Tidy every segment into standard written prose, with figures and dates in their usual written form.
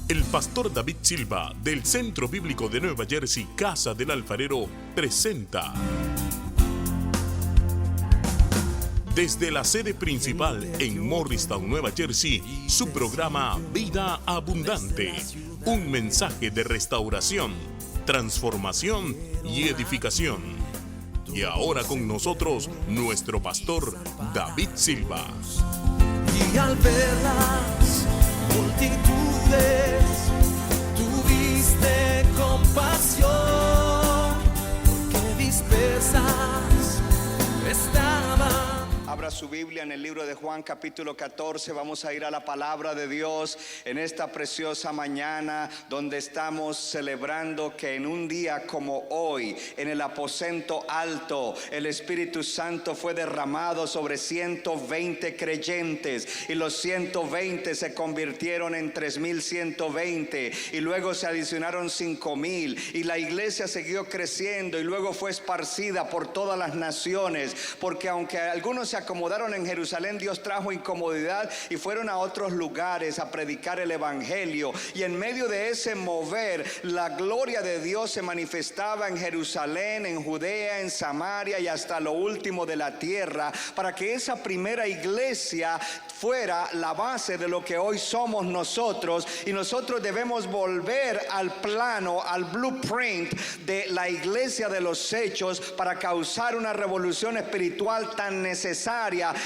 El pastor David Silva, del Centro Bíblico de Nueva Jersey, Casa del Alfarero, presenta desde la sede principal en Morristown, Nueva Jersey, su programa Vida Abundante. Un mensaje de restauración, transformación y edificación. Y ahora con nosotros, nuestro pastor David Silva. Y al ver las multitudes, tuviste compasión, porque dispersas estaban. Abra su Biblia en el libro de Juan capítulo 14, vamos a ir a la palabra de Dios en esta preciosa mañana donde estamos celebrando que en un día como hoy, en el aposento alto, el Espíritu Santo fue derramado sobre 120 creyentes y los 120 se convirtieron en 3,120 y luego se adicionaron 5,000 y la iglesia siguió creciendo y luego fue esparcida por todas las naciones, porque aunque algunos se acomodaron en Jerusalén, Dios trajo incomodidad y fueron a otros lugares a predicar el evangelio, y en medio de ese mover la gloria de Dios se manifestaba en Jerusalén, en Judea, en Samaria y hasta lo último de la tierra, para que esa primera iglesia fuera la base de lo que hoy somos nosotros. Y nosotros debemos volver al plano, al blueprint de la iglesia de los hechos para causar una revolución espiritual tan necesaria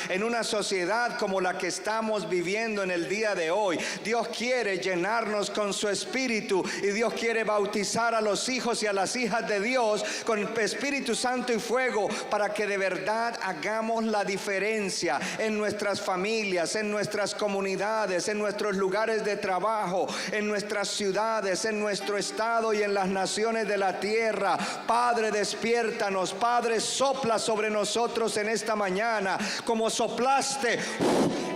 en una sociedad como la que estamos viviendo en el día de hoy. Dios quiere llenarnos con su espíritu y Dios quiere bautizar a los hijos y a las hijas de Dios con Espíritu Santo y fuego, para que de verdad hagamos la diferencia en nuestras familias, en nuestras comunidades, en nuestros lugares de trabajo, en nuestras ciudades, en nuestro estado y en las naciones de la tierra. Padre, despiértanos. Padre, sopla sobre nosotros en esta mañana, como soplaste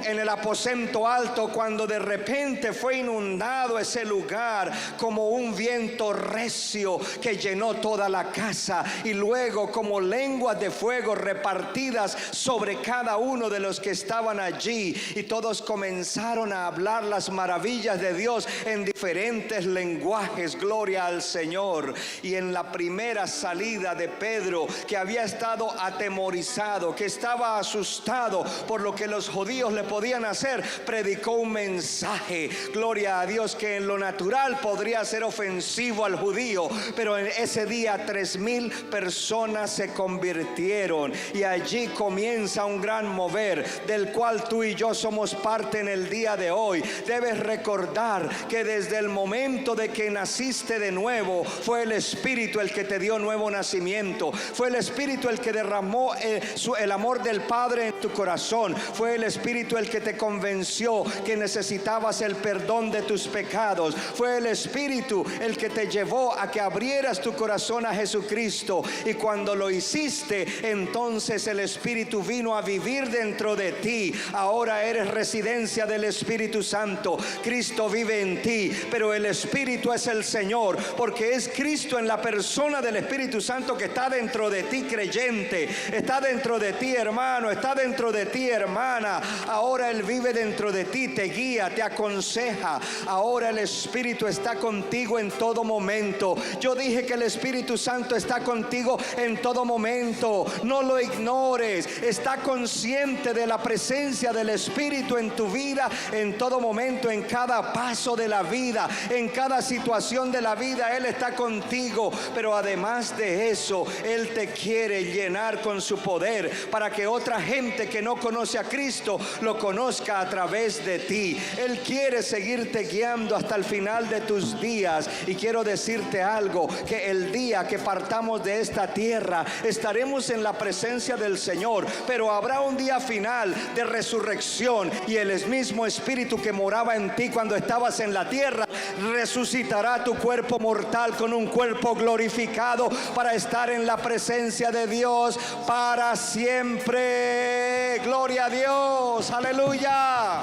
en el aposento alto cuando de repente fue inundado ese lugar como un viento recio que llenó toda la casa, y luego como lenguas de fuego repartidas sobre cada uno de los que estaban allí, y todos comenzaron a hablar las maravillas de Dios en diferentes lenguajes. Gloria al Señor. Y en la primera salida de Pedro, que había estado atemorizado, que estaba asustado por lo que los judíos le podían hacer, predicó un mensaje, gloria a Dios, que en lo natural podría ser ofensivo al judío, pero en ese día 3,000 personas se convirtieron, y allí comienza un gran mover del cual tú y yo somos parte en el día de hoy. Debes recordar que desde el momento de que naciste de nuevo, fue el Espíritu el que te dio nuevo nacimiento, fue el Espíritu el que derramó el amor del Padre en tu corazón, fue el Espíritu el que te convenció que necesitabas el perdón de tus pecados, fue el Espíritu el que te llevó a que abrieras tu corazón a Jesucristo, y cuando lo hiciste, entonces el Espíritu vino a vivir dentro de ti. Ahora eres residencia del Espíritu Santo. Cristo vive en ti, pero el Espíritu es el Señor, porque es Cristo en la persona del Espíritu Santo que está dentro de ti, creyente, está dentro de ti, hermano, está dentro de ti, hermana. Ahora Él vive dentro de ti, te guía, te aconseja. Ahora el Espíritu está contigo en todo momento. Yo dije que el Espíritu Santo está contigo en todo momento. No lo ignores. Está consciente de la presencia del Espíritu en tu vida en todo momento, en cada paso de la vida, en cada situación de la vida. Él está contigo, pero además de eso, Él te quiere llenar con su poder para que otra gente que no conoce a Cristo lo conozca a través de ti. Él quiere seguirte guiando hasta el final de tus días. Y quiero decirte algo, que el día que partamos de esta tierra estaremos en la presencia del Señor, pero habrá un día final de resurrección, y el mismo Espíritu que moraba en ti cuando estabas en la tierra resucitará tu cuerpo mortal con un cuerpo glorificado para estar en la presencia de Dios para siempre. Gloria a Dios, aleluya.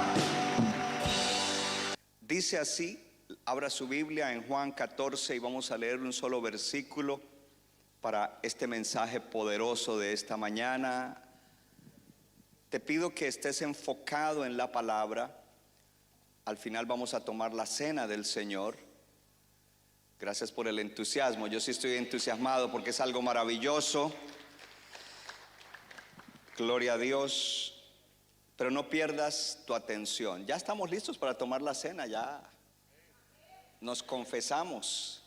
Dice así, abra su Biblia en Juan 14 y vamos a leer un solo versículo para este mensaje poderoso de esta mañana. Te pido que estés enfocado en la palabra, Al final vamos a tomar la cena del Señor. Gracias por el entusiasmo. Yo sí estoy entusiasmado porque es algo maravilloso. Gloria a Dios. Pero no pierdas tu atención. Ya estamos listos para tomar la cena. Ya nos confesamos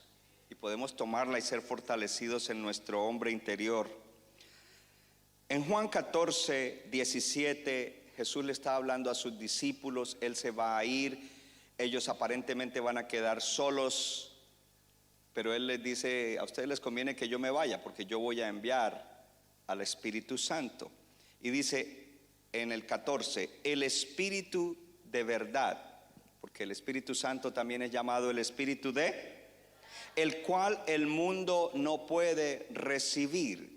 y podemos tomarla y ser fortalecidos en nuestro hombre interior. En Juan 14, 17, Jesús le está hablando a sus discípulos. Él se va a ir. Ellos aparentemente van a quedar solos, pero Él les dice: a ustedes les conviene que yo me vaya, porque yo voy a enviar al Espíritu Santo. Y dice en el 14, el Espíritu de verdad, porque el Espíritu Santo también es llamado el Espíritu de, el cual el mundo no puede recibir.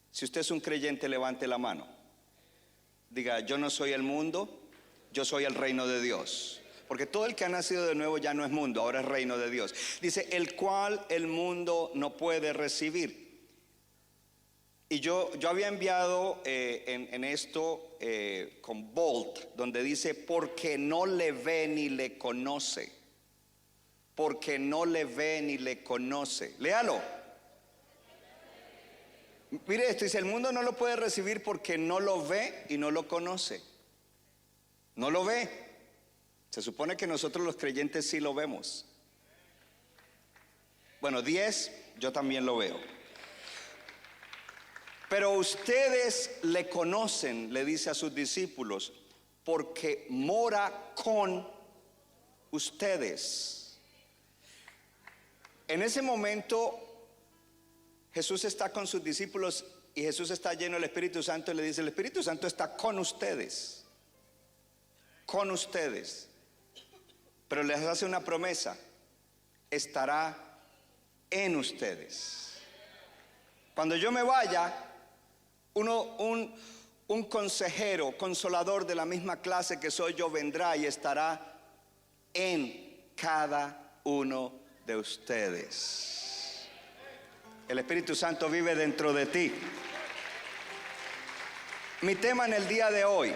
Si usted es un creyente, levante la mano. Diga: yo no soy el mundo, yo soy el reino de Dios. Porque todo el que ha nacido de nuevo ya no es mundo, ahora es reino de Dios. Dice: el cual el mundo no puede recibir. Y yo había enviado en esto con bold, donde dice: porque no le ve ni le conoce. Porque no le ve ni le conoce. Léalo. Mire esto, dice: el mundo no lo puede recibir porque no lo ve y no lo conoce. No lo ve. Se supone que nosotros los creyentes sí lo vemos. Bueno, 10, yo también lo veo. Pero ustedes le conocen, le dice a sus discípulos, porque mora con ustedes. En ese momento Jesús está con sus discípulos y Jesús está lleno del Espíritu Santo y le dice: el Espíritu Santo está con ustedes. Con ustedes. Pero les hace una promesa: estará en ustedes. Cuando yo me vaya, un consejero, consolador de la misma clase que soy yo, vendrá y estará en cada uno de ustedes. El Espíritu Santo vive dentro de ti. Mi tema en el día de hoy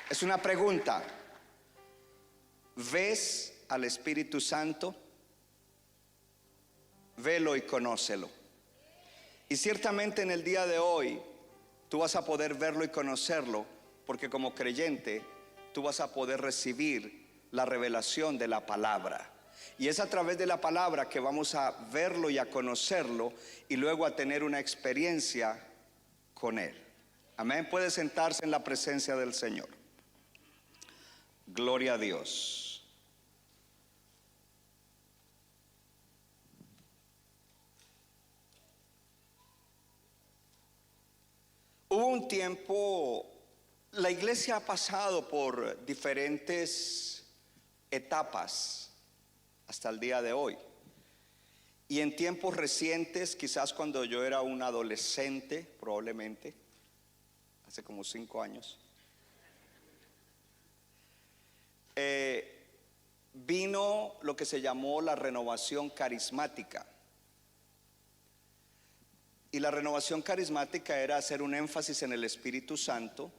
es una pregunta. ¿Ves al Espíritu Santo? Velo y conócelo. Y ciertamente en el día de hoy tú vas a poder verlo y conocerlo, porque como creyente tú vas a poder recibir la revelación de la palabra. Y es a través de la palabra que vamos a verlo y a conocerlo y luego a tener una experiencia con Él. Amén. Puede sentarse en la presencia del Señor. Gloria a Dios. Hubo un tiempo, la iglesia ha pasado por diferentes etapas hasta el día de hoy. Y en tiempos recientes, quizás cuando yo era un adolescente, probablemente, hace como 5 años, vino lo que se llamó la renovación carismática. Y la renovación carismática era hacer un énfasis en el Espíritu Santo,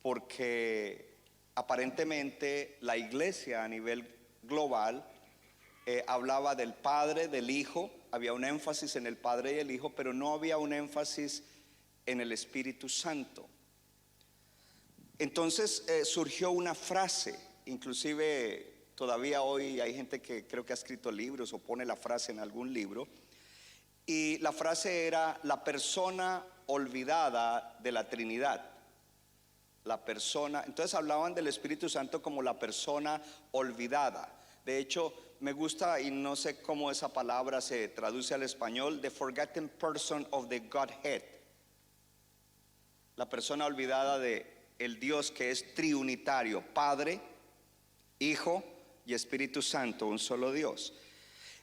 porque aparentemente la iglesia a nivel global hablaba del Padre, del Hijo, había un énfasis en el Padre y el Hijo, pero no había un énfasis en el Espíritu Santo. Entonces surgió una frase, inclusive todavía hoy hay gente que creo que ha escrito libros o pone la frase en algún libro. Y la frase era: la persona olvidada de la Trinidad. La persona, entonces hablaban del Espíritu Santo como la persona olvidada. De hecho, me gusta, y no sé cómo esa palabra se traduce al español, the forgotten person of the Godhead. La persona olvidada de el Dios que es triunitario, Padre, Hijo y Espíritu Santo, un solo Dios.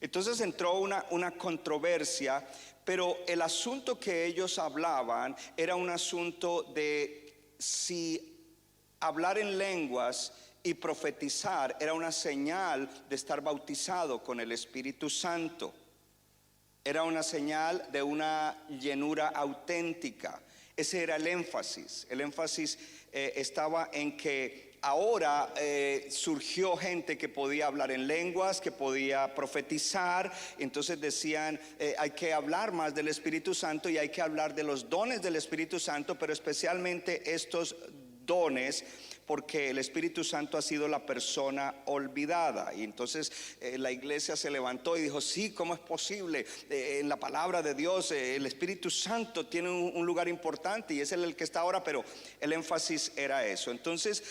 Entonces entró una controversia, pero el asunto que ellos hablaban era un asunto de si hablar en lenguas y profetizar era una señal de estar bautizado con el Espíritu Santo. Era una señal de una llenura auténtica. Ese era el énfasis. El énfasis estaba en que ahora surgió gente que podía hablar en lenguas, que podía profetizar. Entonces decían, hay que hablar más del Espíritu Santo y hay que hablar de los dones del Espíritu Santo, pero especialmente estos dones, porque el Espíritu Santo ha sido la persona olvidada. Y entonces la iglesia se levantó y dijo, sí, ¿cómo es posible? En la palabra de Dios el Espíritu Santo tiene un lugar importante y es el que está ahora, pero el énfasis era eso. Entonces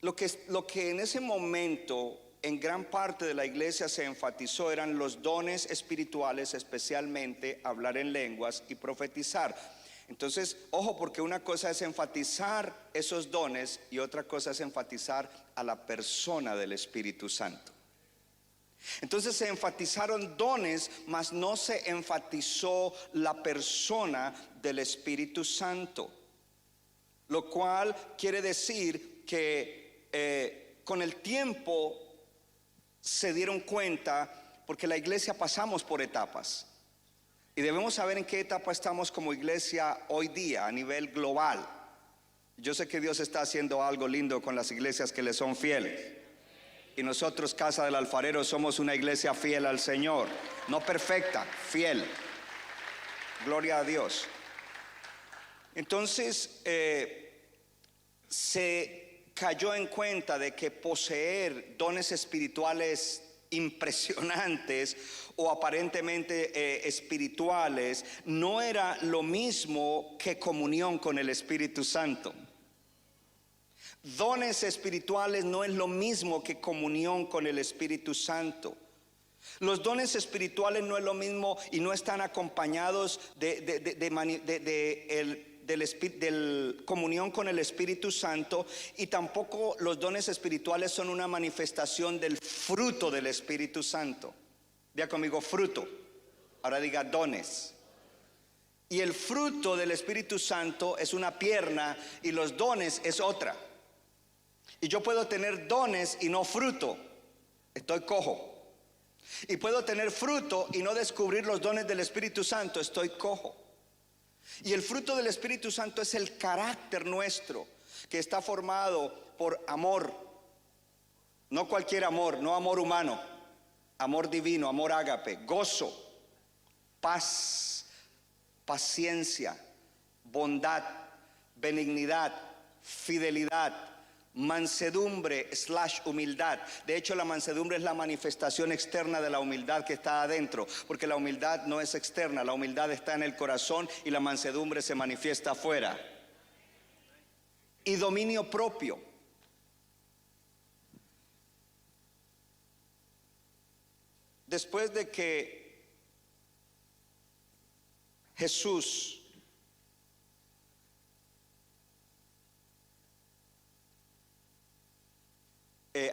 lo que en ese momento en gran parte de la iglesia se enfatizó eran los dones espirituales, especialmente hablar en lenguas y profetizar. Entonces, ojo, porque una cosa es enfatizar esos dones y otra cosa es enfatizar a la persona del Espíritu Santo. Entonces se enfatizaron dones, mas no se enfatizó la persona del Espíritu Santo. Lo cual quiere decir que con el tiempo se dieron cuenta, porque la iglesia pasamos por etapas. Y debemos saber en qué etapa estamos como iglesia hoy día a nivel global. Yo sé que Dios está haciendo algo lindo con las iglesias que le son fieles. Y nosotros, Casa del Alfarero, somos una iglesia fiel al Señor. No perfecta, fiel. Gloria a Dios. Entonces se cayó en cuenta de que poseer dones espirituales impresionantes o aparentemente espirituales no era lo mismo que comunión con el Espíritu Santo. Dones espirituales no es lo mismo que comunión con el Espíritu Santo. Los dones espirituales no es lo mismo y no están acompañados de comunión con el Espíritu Santo, y tampoco los dones espirituales son una manifestación del fruto del Espíritu Santo. Diga conmigo, fruto. Ahora diga dones. Y el fruto del Espíritu Santo es una pierna y los dones es otra. Y yo puedo tener dones y no fruto, estoy cojo. Y puedo tener fruto y no descubrir los dones del Espíritu Santo, estoy cojo. Y el fruto del Espíritu Santo es el carácter nuestro, que está formado por amor. No cualquier amor, no amor humano, amor divino, amor ágape, gozo, paz, paciencia, bondad, benignidad, fidelidad, mansedumbre / humildad. De hecho, la mansedumbre es la manifestación externa de la humildad que está adentro, porque la humildad no es externa, la humildad está en el corazón y la mansedumbre se manifiesta afuera. Y dominio propio. Después de que Jesús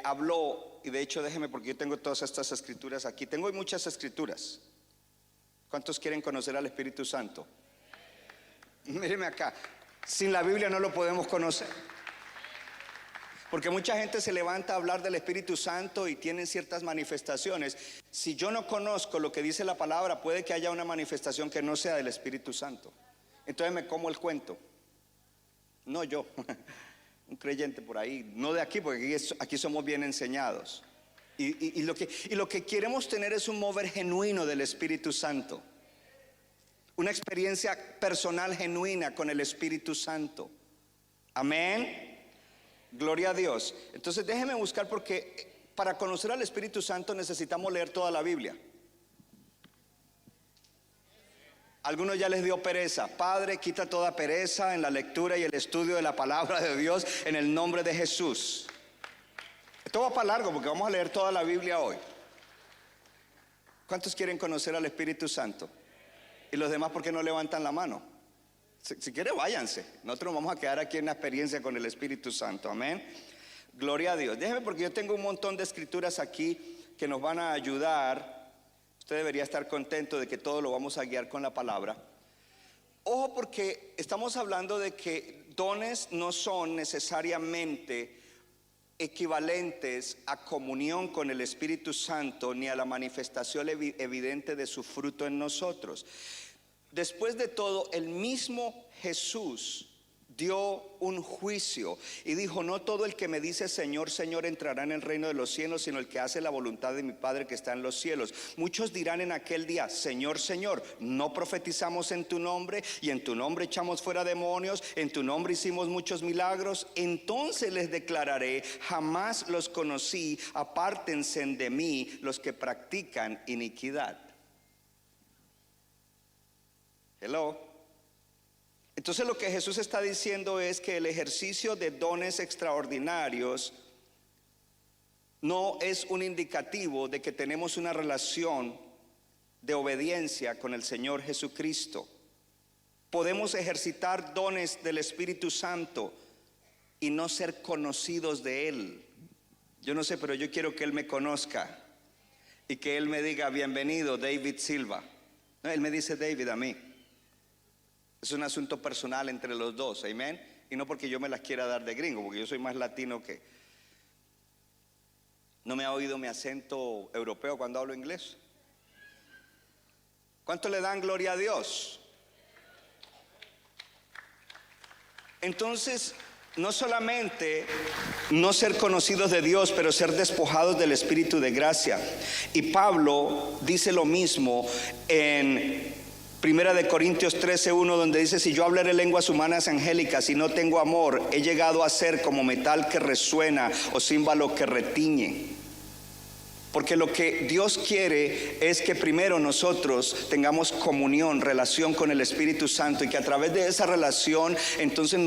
habló, y de hecho déjeme, porque yo tengo todas estas escrituras aquí, tengo muchas escrituras. ¿Cuántos quieren conocer al Espíritu Santo? Mírenme acá, sin la Biblia no lo podemos conocer, porque mucha gente se levanta a hablar del Espíritu Santo y tienen ciertas manifestaciones. Si yo no conozco lo que dice la palabra, puede que haya una manifestación que no sea del Espíritu Santo. Entonces me como el cuento. No yo, un creyente por ahí, no de aquí, porque aquí somos bien enseñados. Y lo que queremos tener es un mover genuino del Espíritu Santo, una experiencia personal genuina con el Espíritu Santo. Amén. Gloria a Dios. Entonces déjeme buscar, porque para conocer al Espíritu Santo necesitamos leer toda la Biblia. Algunos ya les dio pereza. Padre, quita toda pereza en la lectura y el estudio de la palabra de Dios en el nombre de Jesús. Esto va para largo porque vamos a leer toda la Biblia hoy. ¿Cuántos quieren conocer al Espíritu Santo? Y los demás, ¿por qué no levantan la mano? Si quiere, váyanse. Nosotros vamos a quedar aquí en la experiencia con el Espíritu Santo. Amén. Gloria a Dios. Déjeme, porque yo tengo un montón de escrituras aquí que nos van a ayudar. Usted debería estar contento de que todo lo vamos a guiar con la palabra. Ojo, porque estamos hablando de que dones no son necesariamente equivalentes a comunión con el Espíritu Santo, ni a la manifestación evidente de su fruto en nosotros. Después de todo, el mismo Jesús dio un juicio y dijo: no todo el que me dice Señor, Señor entrará en el reino de los cielos, sino el que hace la voluntad de mi Padre que está en los cielos. Muchos dirán en aquel día: Señor, Señor, no profetizamos en tu nombre, y en tu nombre echamos fuera demonios, en tu nombre hicimos muchos milagros. Entonces les declararé: jamás los conocí, apártense de mí los que practican iniquidad. Hello. Entonces lo que Jesús está diciendo es que el ejercicio de dones extraordinarios no es un indicativo de que tenemos una relación de obediencia con el Señor Jesucristo. Podemos ejercitar dones del Espíritu Santo y no ser conocidos de Él. Yo no sé, pero yo quiero que Él me conozca y que Él me diga: bienvenido, David Silva. No, Él me dice David a mí. Es un asunto personal entre los dos, amén. Y no porque yo me las quiera dar de gringo, porque yo soy más latino que... ¿No me ha oído mi acento europeo cuando hablo inglés? ¿Cuánto le dan gloria a Dios? Entonces, no solamente no ser conocidos de Dios, pero ser despojados del Espíritu de gracia. Y Pablo dice lo mismo en Primera de Corintios 13:1, donde dice: si yo hablaré lenguas humanas angélicas y no tengo amor, he llegado a ser como metal que resuena o címbalo que retiñe. Porque lo que Dios quiere es que primero nosotros tengamos comunión, relación con el Espíritu Santo, y que a través de esa relación entonces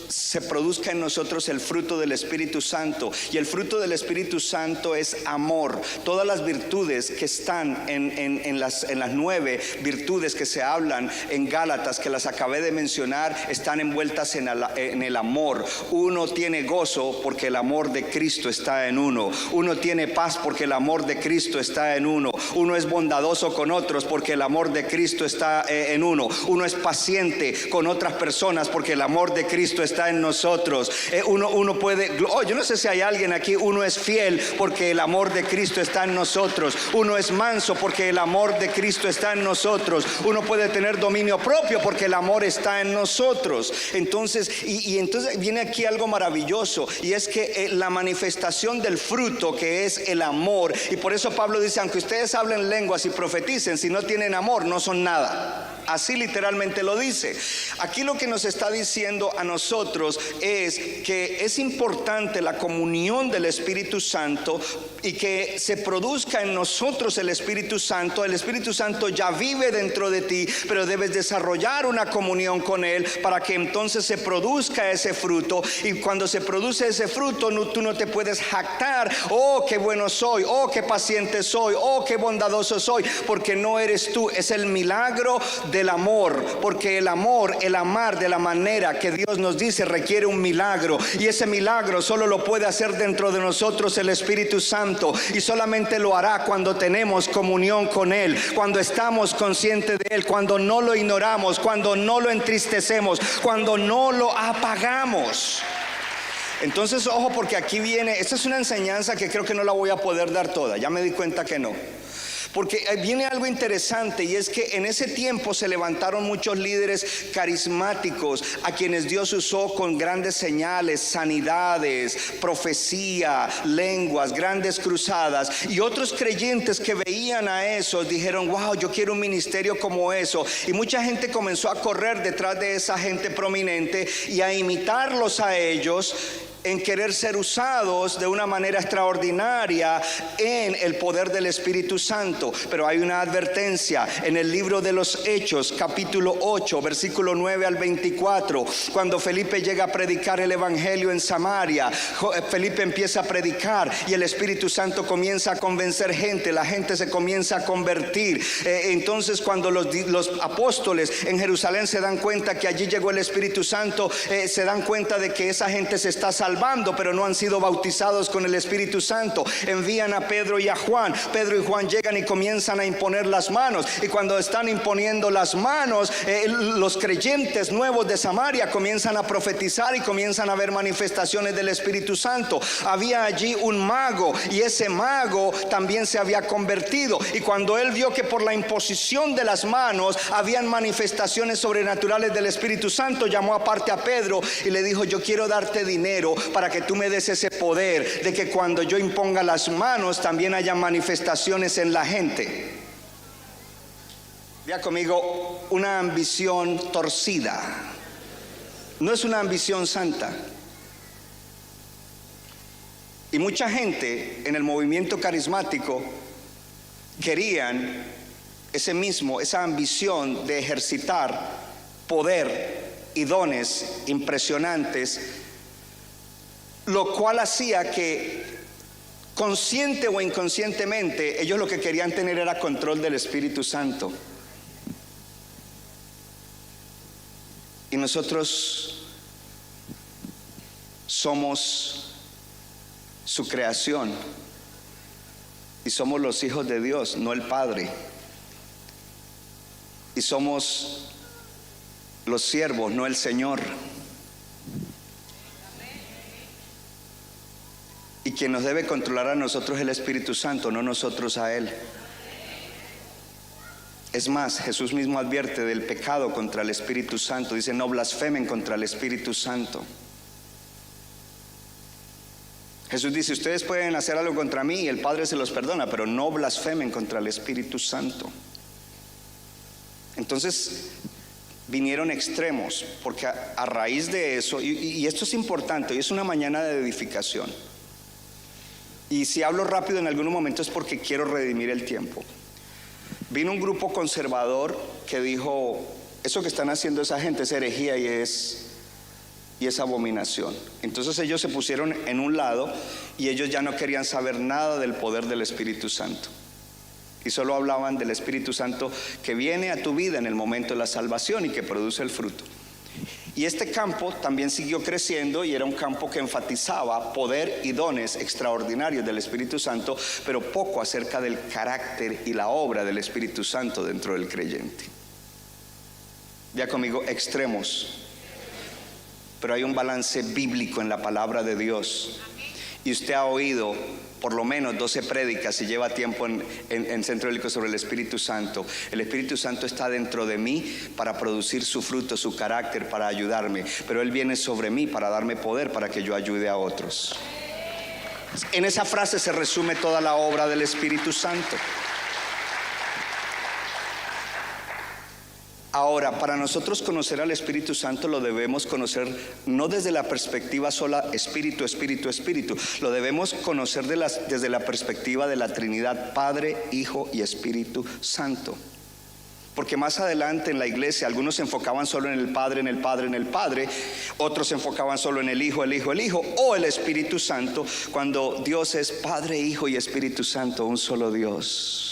se produzca en nosotros el fruto del Espíritu Santo. Y el fruto del Espíritu Santo es amor. Todas las virtudes que están en las 9 virtudes que se hablan en Gálatas, que las acabé de mencionar, están envueltas en el amor. Uno tiene gozo porque el amor de Cristo está en uno. Uno tiene paz porque el amor de Cristo está en uno. Uno es bondadoso con otros porque el amor de Cristo está en uno. Uno es paciente con otras personas porque el amor de Cristo está en nosotros. Uno puede, yo no sé si hay alguien aquí. Uno es fiel porque el amor de Cristo está en nosotros. Uno es manso porque el amor de Cristo está en nosotros. Uno puede tener dominio propio porque el amor está en nosotros. Entonces, entonces viene aquí algo maravilloso, y es que la manifestación del fruto, que es el amor. Y por eso Pablo dice: aunque ustedes hablen lenguas y profeticen, si no tienen amor no son nada. Así literalmente lo dice. Aquí lo que nos está diciendo a nosotros es que es importante la comunión del Espíritu Santo, y que se produzca en nosotros el Espíritu Santo. El Espíritu Santo ya vive dentro de ti, pero debes desarrollar una comunión con Él para que entonces se produzca ese fruto. Y cuando se produce ese fruto, tú no te puedes jactar: oh, qué bueno soy, oh, qué paciente soy, oh, qué bondadoso soy, porque no eres tú. Es el milagro del amor, porque el amor, el amar de la manera que Dios nos dice, requiere un milagro, y ese milagro solo lo puede hacer dentro de nosotros el Espíritu Santo, y solamente lo hará cuando tenemos comunión con Él, cuando estamos conscientes de Él, cuando no lo ignoramos, cuando no lo entristecemos, cuando no lo apagamos. Entonces, ojo, porque aquí viene, esta es una enseñanza que creo que no la voy a poder dar toda, ya me di cuenta que no. Porque viene algo interesante, y es que en ese tiempo se levantaron muchos líderes carismáticos a quienes Dios usó con grandes señales, sanidades, profecía, lenguas, grandes cruzadas. Y otros creyentes que veían a eso dijeron: wow, yo quiero un ministerio como eso. Y mucha gente comenzó a correr detrás de esa gente prominente y a imitarlos a ellos, en querer ser usados de una manera extraordinaria en el poder del Espíritu Santo. Pero hay una advertencia en el libro de los Hechos, capítulo 8, versículo 9 al 24. Cuando Felipe llega a predicar el evangelio en Samaria, Felipe empieza a predicar y el Espíritu Santo comienza a convencer gente. La gente se comienza a convertir. Entonces, cuando los apóstoles en Jerusalén se dan cuenta que allí llegó el Espíritu Santo, se dan cuenta de que esa gente se está salvando. salvando, pero no han sido bautizados con el Espíritu Santo. Envían a Pedro y a Juan. Pedro y Juan llegan y comienzan a imponer las manos. Y cuando están imponiendo las manos, los creyentes nuevos de Samaria comienzan a profetizar y comienzan a ver manifestaciones del Espíritu Santo. Había allí un mago, y ese mago también se había convertido. Y cuando él vio que por la imposición de las manos habían manifestaciones sobrenaturales del Espíritu Santo, llamó aparte a Pedro y le dijo: yo quiero darte dinero para que tú me des ese poder de que cuando yo imponga las manos también haya manifestaciones en la gente. Vea conmigo, una ambición torcida no es una ambición santa. Y mucha gente en el movimiento carismático querían esa ambición de ejercitar poder y dones impresionantes, lo cual hacía que consciente o inconscientemente ellos lo que querían tener era control del Espíritu Santo. Y nosotros somos su creación y somos los hijos de Dios, no el Padre. Y somos los siervos, no el Señor. Y quien nos debe controlar a nosotros es el Espíritu Santo, no nosotros a Él. Es más, Jesús mismo advierte del pecado contra el Espíritu Santo. Dice: no blasfemen contra el Espíritu Santo. Jesús dice: ustedes pueden hacer algo contra mí y el Padre se los perdona, pero no blasfemen contra el Espíritu Santo. Entonces vinieron extremos, porque a raíz de eso, y esto es importante, hoy es una mañana de edificación. Y si hablo rápido en algún momento es porque quiero redimir el tiempo. Vino un grupo conservador que dijo: eso que están haciendo esa gente es herejía y es abominación. Entonces ellos se pusieron en un lado y ellos ya no querían saber nada del poder del Espíritu Santo. Y solo hablaban del Espíritu Santo que viene a tu vida en el momento de la salvación y que produce el fruto. Y este campo también siguió creciendo y era un campo que enfatizaba poder y dones extraordinarios del Espíritu Santo, pero poco acerca del carácter y la obra del Espíritu Santo dentro del creyente. Ya conmigo, extremos. Pero hay un balance bíblico en la palabra de Dios. Y usted ha oído por lo menos 12 prédicas y lleva tiempo en Centro Bíblico sobre el Espíritu Santo. El Espíritu Santo está dentro de mí para producir su fruto, su carácter, para ayudarme. Pero Él viene sobre mí para darme poder para que yo ayude a otros. En esa frase se resume toda la obra del Espíritu Santo. Ahora, para nosotros conocer al Espíritu Santo lo debemos conocer no desde la perspectiva sola Espíritu, Espíritu, Espíritu. Lo debemos conocer desde la perspectiva de la Trinidad, Padre, Hijo y Espíritu Santo. Porque más adelante en la iglesia algunos se enfocaban solo en el Padre, en el Padre, en el Padre. Otros se enfocaban solo en el Hijo, el Hijo, el Hijo o el Espíritu Santo, cuando Dios es Padre, Hijo y Espíritu Santo, un solo Dios.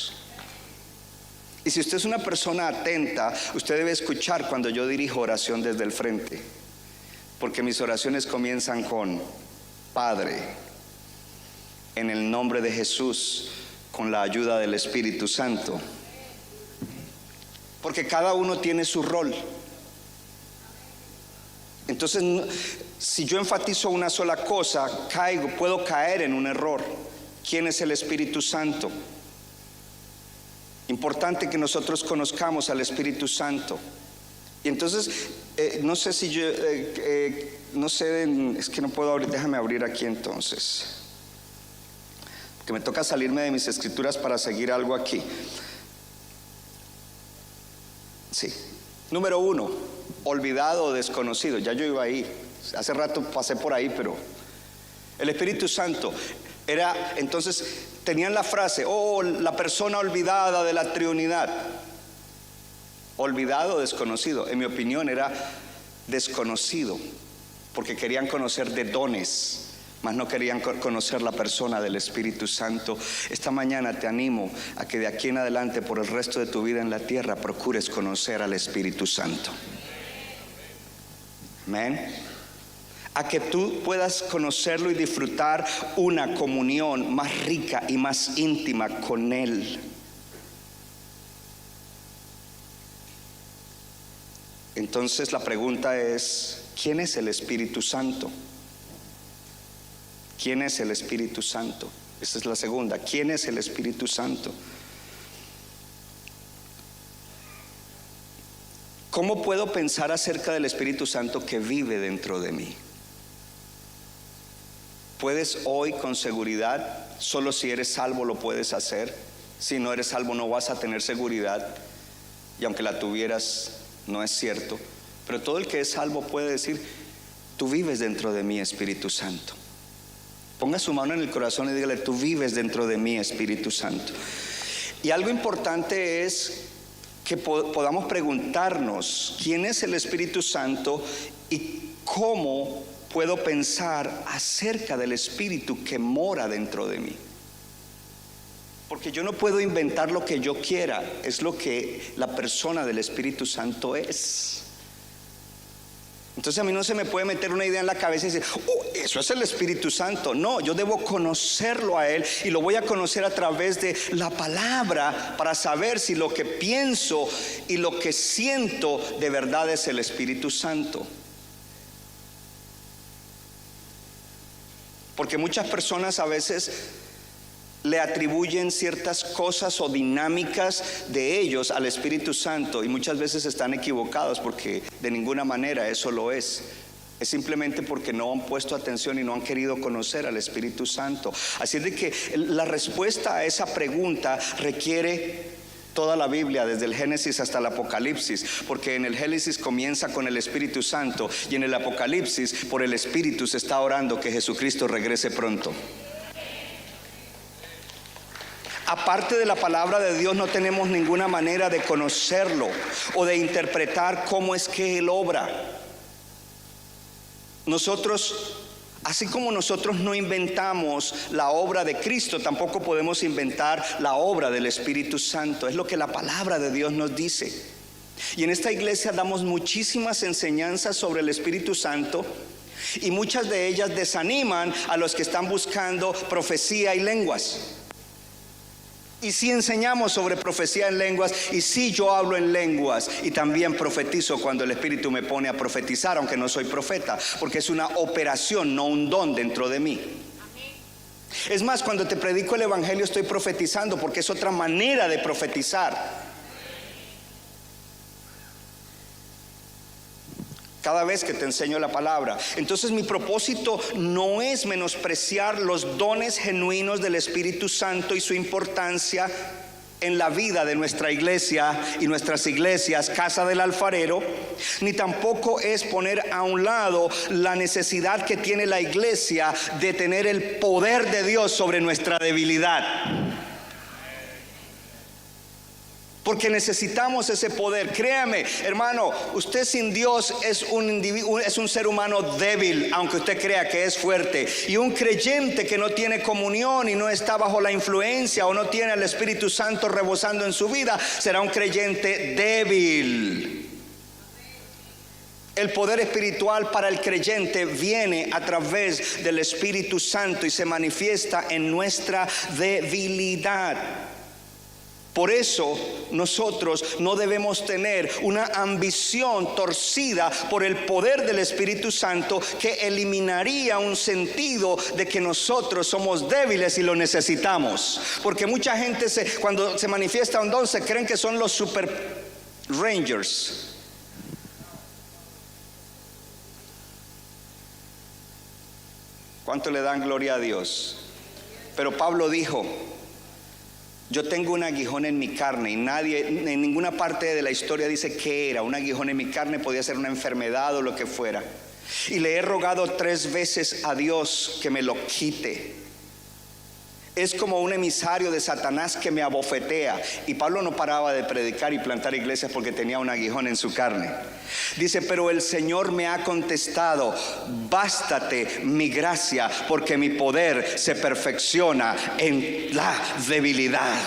Y si usted es una persona atenta, usted debe escuchar cuando yo dirijo oración desde el frente, porque mis oraciones comienzan con: Padre, en el nombre de Jesús, con la ayuda del Espíritu Santo. Porque cada uno tiene su rol. Entonces, si yo enfatizo una sola cosa, puedo caer en un error. ¿Quién es el Espíritu Santo? Importante que nosotros conozcamos al Espíritu Santo. Y entonces, no sé si yo, no sé, es que no puedo abrir, déjame abrir aquí entonces, porque me toca salirme de mis escrituras para seguir algo aquí. Sí. Número 1, olvidado o desconocido. Ya yo iba ahí, hace rato pasé por ahí, pero el Espíritu Santo era, entonces tenían la frase: oh, la persona olvidada de la Trinidad. Olvidado o desconocido. En mi opinión era desconocido, porque querían conocer de dones, mas no querían conocer la persona del Espíritu Santo. Esta mañana te animo a que de aquí en adelante, por el resto de tu vida en la tierra, procures conocer al Espíritu Santo. Amén. a que tú puedas conocerlo y disfrutar una comunión más rica y más íntima con Él. Entonces la pregunta es, ¿quién es el Espíritu Santo? ¿Quién es el Espíritu Santo? Esa es la segunda. ¿Quién es el Espíritu Santo? ¿Cómo puedo pensar acerca del Espíritu Santo que vive dentro de mí? Puedes hoy con seguridad, solo si eres salvo lo puedes hacer. Si no eres salvo no vas a tener seguridad, y aunque la tuvieras no es cierto, pero todo el que es salvo puede decir: tú vives dentro de mí, Espíritu Santo. Ponga su mano en el corazón y dígale: tú vives dentro de mí, Espíritu Santo. Y algo importante es que podamos preguntarnos quién es el Espíritu Santo y cómo puedo pensar acerca del Espíritu que mora dentro de mí. Porque yo no puedo inventar lo que yo quiera, es lo que la persona del Espíritu Santo es. Entonces a mí no se me puede meter una idea en la cabeza y decir: eso es el Espíritu Santo. No, yo debo conocerlo a Él, y lo voy a conocer a través de la palabra para saber si lo que pienso y lo que siento de verdad es el Espíritu Santo. Porque muchas personas a veces le atribuyen ciertas cosas o dinámicas de ellos al Espíritu Santo, y muchas veces están equivocados, porque de ninguna manera eso lo es. Es simplemente porque no han puesto atención y no han querido conocer al Espíritu Santo. Así de que la respuesta a esa pregunta requiere toda la Biblia, desde el Génesis hasta el Apocalipsis, porque en el Génesis comienza con el Espíritu Santo, y en el Apocalipsis por el Espíritu se está orando que Jesucristo regrese pronto. Aparte de la palabra de Dios no tenemos ninguna manera de conocerlo o de interpretar cómo es que Él obra. Nosotros, así como nosotros no inventamos la obra de Cristo, tampoco podemos inventar la obra del Espíritu Santo. Es lo que la palabra de Dios nos dice. Y en esta iglesia damos muchísimas enseñanzas sobre el Espíritu Santo, y muchas de ellas desaniman a los que están buscando profecía y lenguas. Y sí enseñamos sobre profecía en lenguas, y sí yo hablo en lenguas, y también profetizo cuando el Espíritu me pone a profetizar, aunque no soy profeta, porque es una operación, no un don dentro de mí. Es más, cuando te predico el Evangelio estoy profetizando, porque es otra manera de profetizar. Cada vez que te enseño la palabra. Entonces mi propósito no es menospreciar los dones genuinos del Espíritu Santo y su importancia en la vida de nuestra iglesia y nuestras iglesias, Casa del Alfarero, ni tampoco es poner a un lado la necesidad que tiene la iglesia de tener el poder de Dios sobre nuestra debilidad. Porque necesitamos ese poder. Créame, hermano, usted sin Dios es un individuo, es un ser humano débil, aunque usted crea que es fuerte. Y un creyente que no tiene comunión y no está bajo la influencia, o no tiene al Espíritu Santo rebosando en su vida, será un creyente débil. El poder espiritual para el creyente viene a través del Espíritu Santo y se manifiesta en nuestra debilidad. Por eso nosotros no debemos tener una ambición torcida por el poder del Espíritu Santo, que eliminaría un sentido de que nosotros somos débiles y lo necesitamos. Porque mucha gente cuando se manifiesta un don se creen que son los super rangers. ¿Cuánto le dan gloria a Dios? Pero Pablo dijo: yo tengo un aguijón en mi carne, y nadie, en ninguna parte de la historia dice qué era. Un aguijón en mi carne podía ser una enfermedad o lo que fuera. Y le he rogado 3 veces a Dios que me lo quite. Es como un emisario de Satanás que me abofetea. Y Pablo no paraba de predicar y plantar iglesias porque tenía un aguijón en su carne. Dice: pero el Señor me ha contestado: bástate mi gracia, porque mi poder se perfecciona en la debilidad.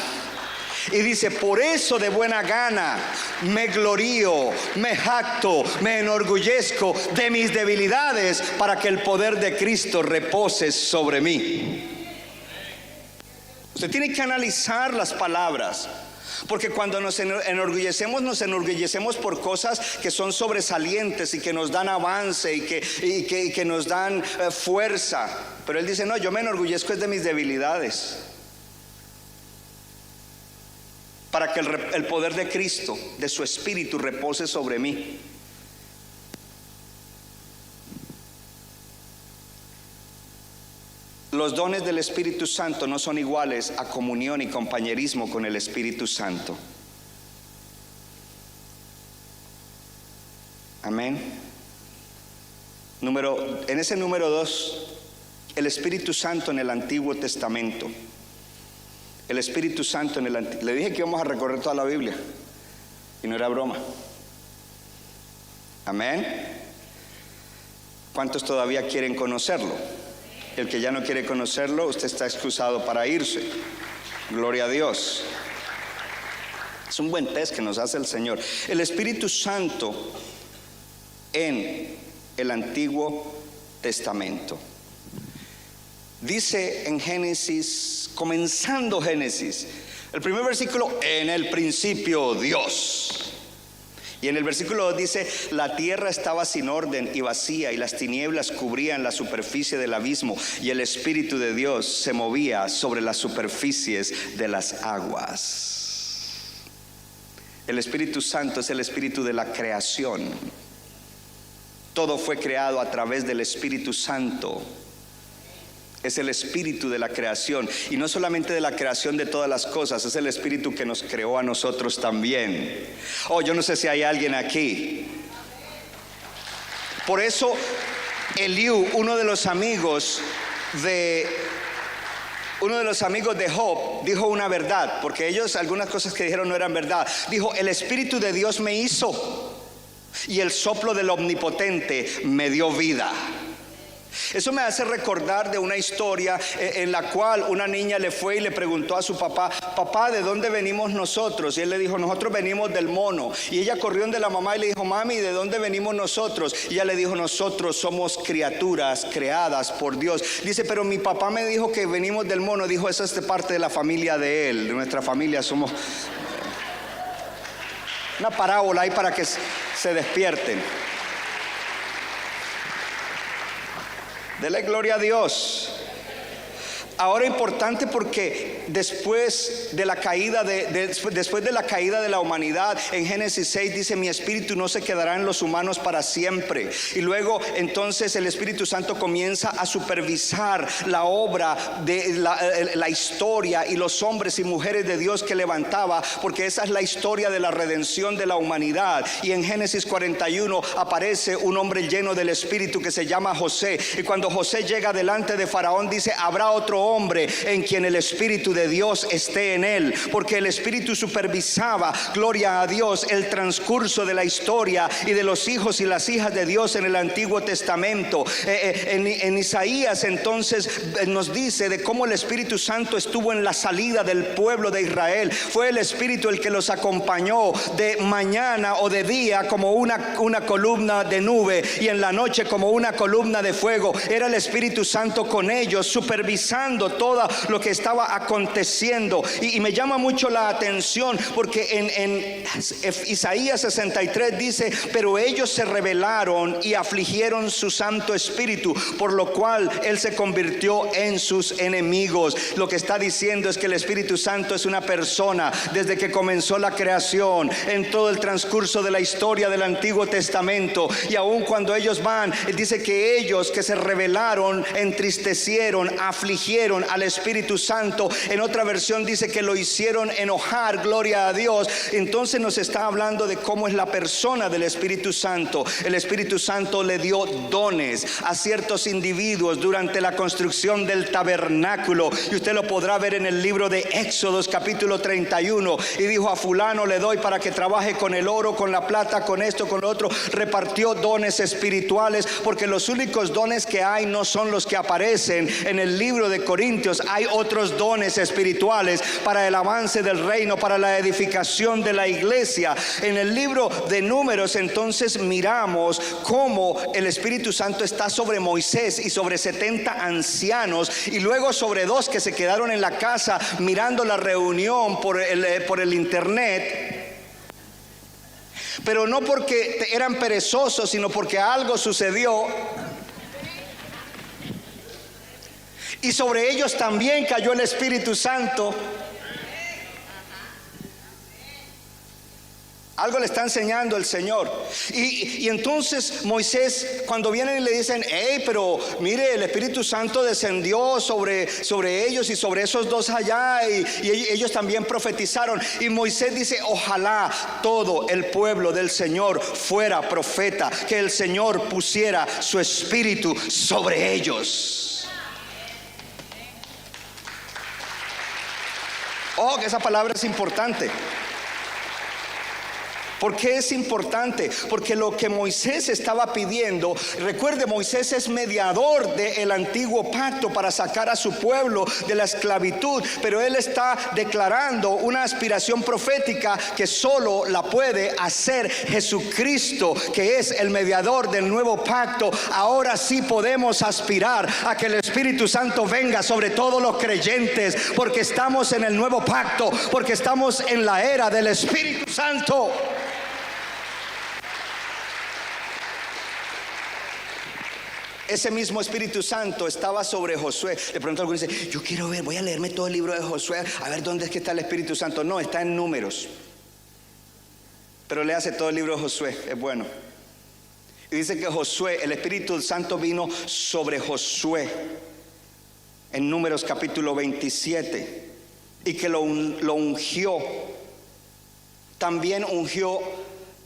Y dice, por eso de buena gana me glorío, me jacto, me enorgullezco de mis debilidades, para que el poder de Cristo repose sobre mí. Usted tiene que analizar las palabras, porque cuando nos enorgullecemos por cosas que son sobresalientes y que nos dan avance y que nos dan fuerza. Pero él dice, no, yo me enorgullezco es de mis debilidades, para que el poder de Cristo, de su Espíritu, repose sobre mí. Los dones del Espíritu Santo no son iguales a comunión y compañerismo con el Espíritu Santo. Amén. En ese número 2, el Espíritu Santo en el Antiguo Testamento. El Espíritu Santo en el Antiguo. Le dije que íbamos a recorrer toda la Biblia y no era broma. Amén. ¿Cuántos todavía quieren conocerlo? El que ya no quiere conocerlo, usted está excusado para irse. Gloria a Dios. Es un buen test que nos hace el Señor. El Espíritu Santo en el Antiguo Testamento. Dice en Génesis, comenzando Génesis, el primer versículo, en el principio Dios. Y en el versículo 2 dice, la tierra estaba sin orden y vacía, y las tinieblas cubrían la superficie del abismo, y el Espíritu de Dios se movía sobre las superficies de las aguas. El Espíritu Santo es el Espíritu de la creación. Todo fue creado a través del Espíritu Santo. Es el Espíritu de la creación, y no solamente de la creación de todas las cosas, es el Espíritu que nos creó a nosotros también. Oh, yo no sé si hay alguien aquí. Por eso Eliú, uno de los amigos de Job, dijo una verdad, porque ellos, algunas cosas que dijeron no eran verdad. Dijo, el Espíritu de Dios me hizo, y el soplo del Omnipotente me dio vida. Eso me hace recordar de una historia en la cual una niña le fue y le preguntó a su papá, papá, ¿de dónde venimos nosotros? Y él le dijo, nosotros venimos del mono. Y ella corrió donde la mamá y le dijo, mami, ¿de dónde venimos nosotros? Y ella le dijo, nosotros somos criaturas creadas por Dios. Dice, pero mi papá me dijo que venimos del mono. Dijo, esa es parte de la familia de él, de nuestra familia somos. Una parábola ahí para que se despierten. Dele gloria a Dios. Ahora importante, porque después de la caída de la humanidad, en Génesis 6 dice, mi espíritu no se quedará en los humanos para siempre. Y luego entonces el Espíritu Santo comienza a supervisar la obra de la historia y los hombres y mujeres de Dios que levantaba, porque esa es la historia de la redención de la humanidad. Y en Génesis 41 aparece un hombre lleno del Espíritu que se llama José, y cuando José llega delante de Faraón dice, habrá otro hombre en quien el Espíritu de Dios esté en él, porque el Espíritu supervisaba, gloria a Dios, el transcurso de la historia y de los hijos y las hijas de Dios en el Antiguo Testamento. En Isaías entonces nos dice de cómo el Espíritu Santo estuvo en la salida del pueblo de Israel. Fue el Espíritu el que los acompañó de mañana o de día como una columna de nube, y en la noche como una columna de fuego. Era el Espíritu Santo con ellos, supervisando todo lo que estaba aconteciendo. Y me llama mucho la atención porque en Isaías 63 dice, pero ellos se rebelaron y afligieron su Santo Espíritu, por lo cual él se convirtió en sus enemigos. Lo que está diciendo es que el Espíritu Santo es una persona desde que comenzó la creación, en todo el transcurso de la historia del Antiguo Testamento, y aun cuando ellos van, dice que ellos que se rebelaron, entristecieron, afligieron al Espíritu Santo. En otra versión dice que lo hicieron enojar, gloria a Dios. Entonces nos está hablando de cómo es la persona del Espíritu Santo. El Espíritu Santo le dio dones a ciertos individuos durante la construcción del tabernáculo, y usted lo podrá ver en el libro de Éxodos capítulo 31. Y dijo, a fulano le doy para que trabaje con el oro, con la plata, con esto, con lo otro. Repartió dones espirituales, porque los únicos dones que hay no son los que aparecen en el libro de Corintios. Hay otros dones espirituales para el avance del reino, para la edificación de la iglesia. En el libro de Números entonces miramos cómo el Espíritu Santo está sobre Moisés y sobre 70 ancianos, y luego sobre 2 que se quedaron en la casa mirando la reunión por el internet, pero no porque eran perezosos, sino porque algo sucedió. Y sobre ellos también cayó el Espíritu Santo. Algo le está enseñando el Señor. Y entonces Moisés, cuando vienen y le dicen: hey, pero mire, el Espíritu Santo descendió sobre ellos y sobre esos 2 allá, y ellos también profetizaron. Y Moisés dice: ojalá todo el pueblo del Señor fuera profeta, que el Señor pusiera su espíritu sobre ellos. Oh, que esa palabra es importante. ¿Por qué es importante? Porque lo que Moisés estaba pidiendo, recuerde, Moisés es mediador del antiguo pacto para sacar a su pueblo de la esclavitud, pero él está declarando una aspiración profética que solo la puede hacer Jesucristo, que es el mediador del nuevo pacto. Ahora sí podemos aspirar a que el Espíritu Santo venga sobre todos los creyentes, porque estamos en el nuevo pacto, porque estamos en la era del Espíritu Santo. Ese mismo Espíritu Santo estaba sobre Josué. De pronto algunos dicen: yo quiero ver, voy a leerme todo el libro de Josué, a ver dónde es que está el Espíritu Santo. No, está en Números. Pero léase todo el libro de Josué, es bueno. Y dice que Josué, el Espíritu Santo vino sobre Josué en Números capítulo 27, y que lo ungió. También ungió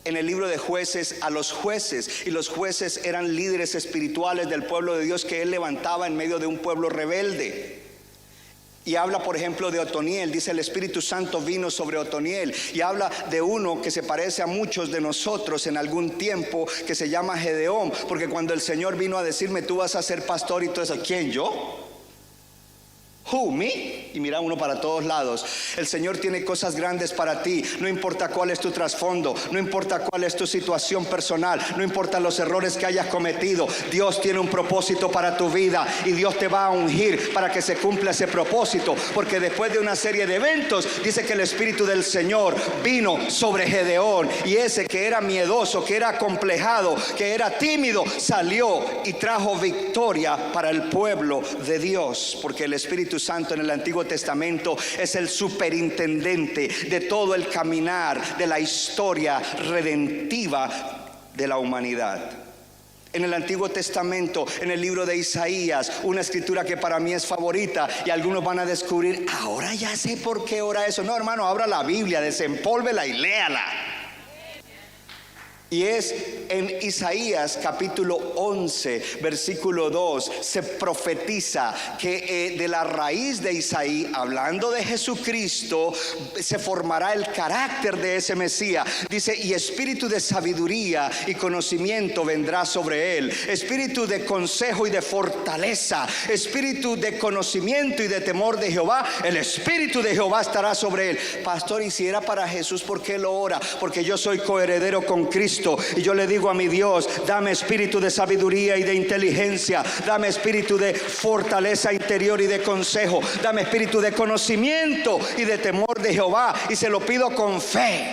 en el libro de Jueces a los jueces, y los jueces eran líderes espirituales del pueblo de Dios que él levantaba en medio de un pueblo rebelde. Y habla, por ejemplo, de Otoniel. Dice: el Espíritu Santo vino sobre Otoniel. Y habla de uno que se parece a muchos de nosotros en algún tiempo, que se llama Gedeón. Porque cuando el Señor vino a decirme: tú vas a ser pastor, y todo eso, ¿quién, yo? Who, me? Y mira uno para todos lados. El Señor tiene cosas grandes para ti. No importa cuál es tu trasfondo, no importa cuál es tu situación personal, no importa los errores que hayas cometido. Dios tiene un propósito para tu vida, y Dios te va a ungir para que se cumpla ese propósito. Porque después de una serie de eventos, dice que el Espíritu del Señor vino sobre Gedeón, y ese que era miedoso, que era acomplejado, que era tímido, salió y trajo victoria para el pueblo de Dios. Porque el Espíritu Santo en el Antiguo Testamento es el superintendente de todo el caminar de la historia redentiva de la humanidad. En el Antiguo Testamento, en el libro de Isaías, una escritura que para mí es favorita, y algunos van a descubrir: ahora ya sé por qué ora eso. No, hermano, abra la Biblia, desempólvela y léala. Y es en Isaías capítulo 11 versículo 2, se profetiza que de la raíz de Isaí, hablando de Jesucristo, se formará el carácter de ese Mesías. Dice: y espíritu de sabiduría y conocimiento vendrá sobre él, espíritu de consejo y de fortaleza, espíritu de conocimiento y de temor de Jehová. El espíritu de Jehová estará sobre él. Pastor, y si era para Jesús, ¿por qué lo ora? Porque yo soy coheredero con Cristo, y yo le digo a mi Dios: dame espíritu de sabiduría y de inteligencia, dame espíritu de fortaleza interior y de consejo, dame espíritu de conocimiento y de temor de Jehová. Y se lo pido con fe.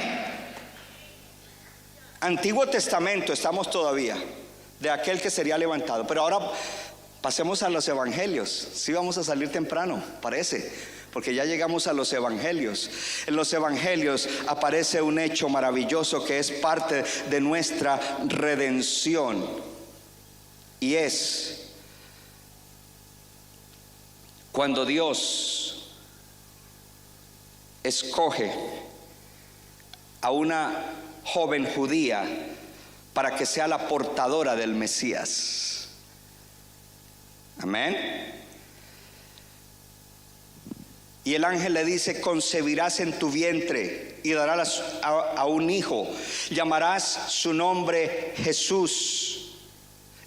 Antiguo Testamento estamos todavía, de aquel que sería levantado. Pero ahora pasemos a los evangelios. Sí, vamos a salir temprano, parece, porque ya llegamos a los evangelios. En los evangelios aparece un hecho maravilloso que es parte de nuestra redención, y es cuando Dios escoge a una joven judía para que sea la portadora del Mesías. Amén. Y el ángel le dice: concebirás en tu vientre y darás a un hijo, llamarás su nombre Jesús.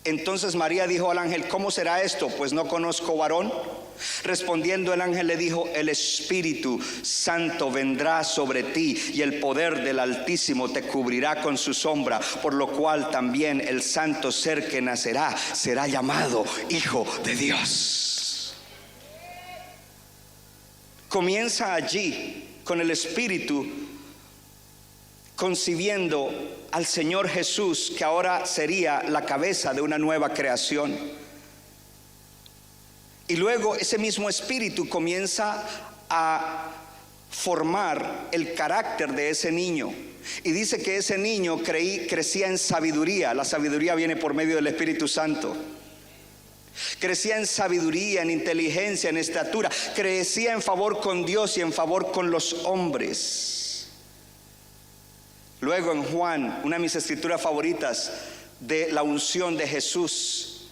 Entonces María dijo al ángel: ¿cómo será esto? Pues no conozco varón. Respondiendo el ángel le dijo: el Espíritu Santo vendrá sobre ti y el poder del Altísimo te cubrirá con su sombra, por lo cual también el santo ser que nacerá será llamado Hijo de Dios. Comienza allí con el Espíritu concibiendo al Señor Jesús, que ahora sería la cabeza de una nueva creación. Y luego ese mismo Espíritu comienza a formar el carácter de ese niño. Y dice que ese niño crecía en sabiduría. La sabiduría viene por medio del Espíritu Santo. Crecía en sabiduría, en inteligencia, en estatura. Crecía en favor con Dios y en favor con los hombres. Luego en Juan, una de mis escrituras favoritas de la unción de Jesús,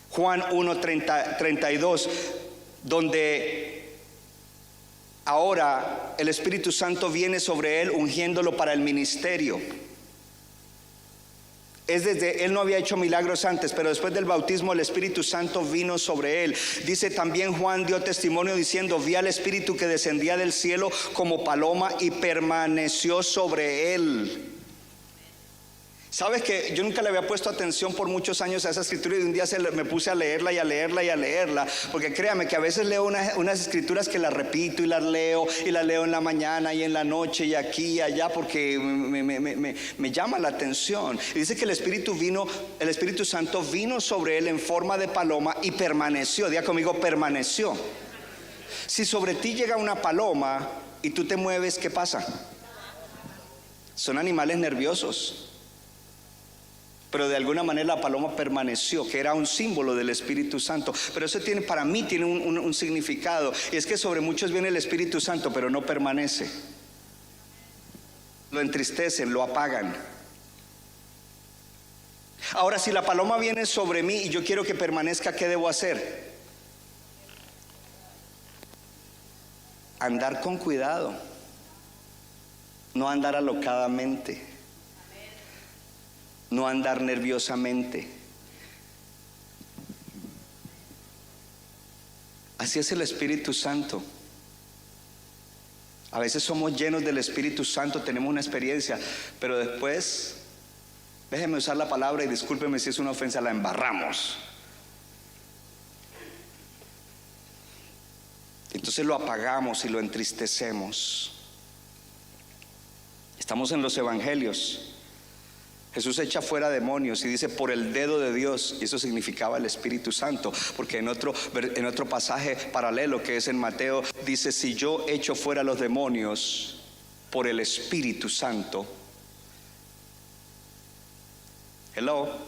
Juan 1:32, donde ahora el Espíritu Santo viene sobre él ungiéndolo para el ministerio. Él no había hecho milagros antes, pero después del bautismo el Espíritu Santo vino sobre él. Dice también Juan, dio testimonio diciendo: vi al Espíritu que descendía del cielo como paloma y permaneció sobre él. Sabes que yo nunca le había puesto atención por muchos años a esa escritura, y un día me puse a leerla y a leerla y a leerla, porque créame que a veces leo unas escrituras que las repito y las leo en la mañana y en la noche y aquí y allá, porque me llama la atención. Y dice que el Espíritu Santo vino sobre él en forma de paloma y permaneció. Diga conmigo: permaneció. Si sobre ti llega una paloma y tú te mueves, ¿qué pasa? Son animales nerviosos. Pero de alguna manera la paloma permaneció, que era un símbolo del Espíritu Santo. Pero eso para mí tiene un significado, y es que sobre muchos viene el Espíritu Santo, pero no permanece. Lo entristecen, lo apagan. Ahora, si la paloma viene sobre mí y yo quiero que permanezca, ¿qué debo hacer? Andar con cuidado, no andar alocadamente, no andar nerviosamente. Así es el Espíritu Santo. A veces somos llenos del Espíritu Santo, tenemos una experiencia, pero después, déjenme usar la palabra y discúlpenme si es una ofensa, la embarramos. Entonces lo apagamos y lo entristecemos. Estamos en los evangelios. Jesús echa fuera demonios y dice: por el dedo de Dios, y eso significaba el Espíritu Santo, porque en otro pasaje paralelo que es en Mateo dice: si yo echo fuera los demonios por el Espíritu Santo. Hello.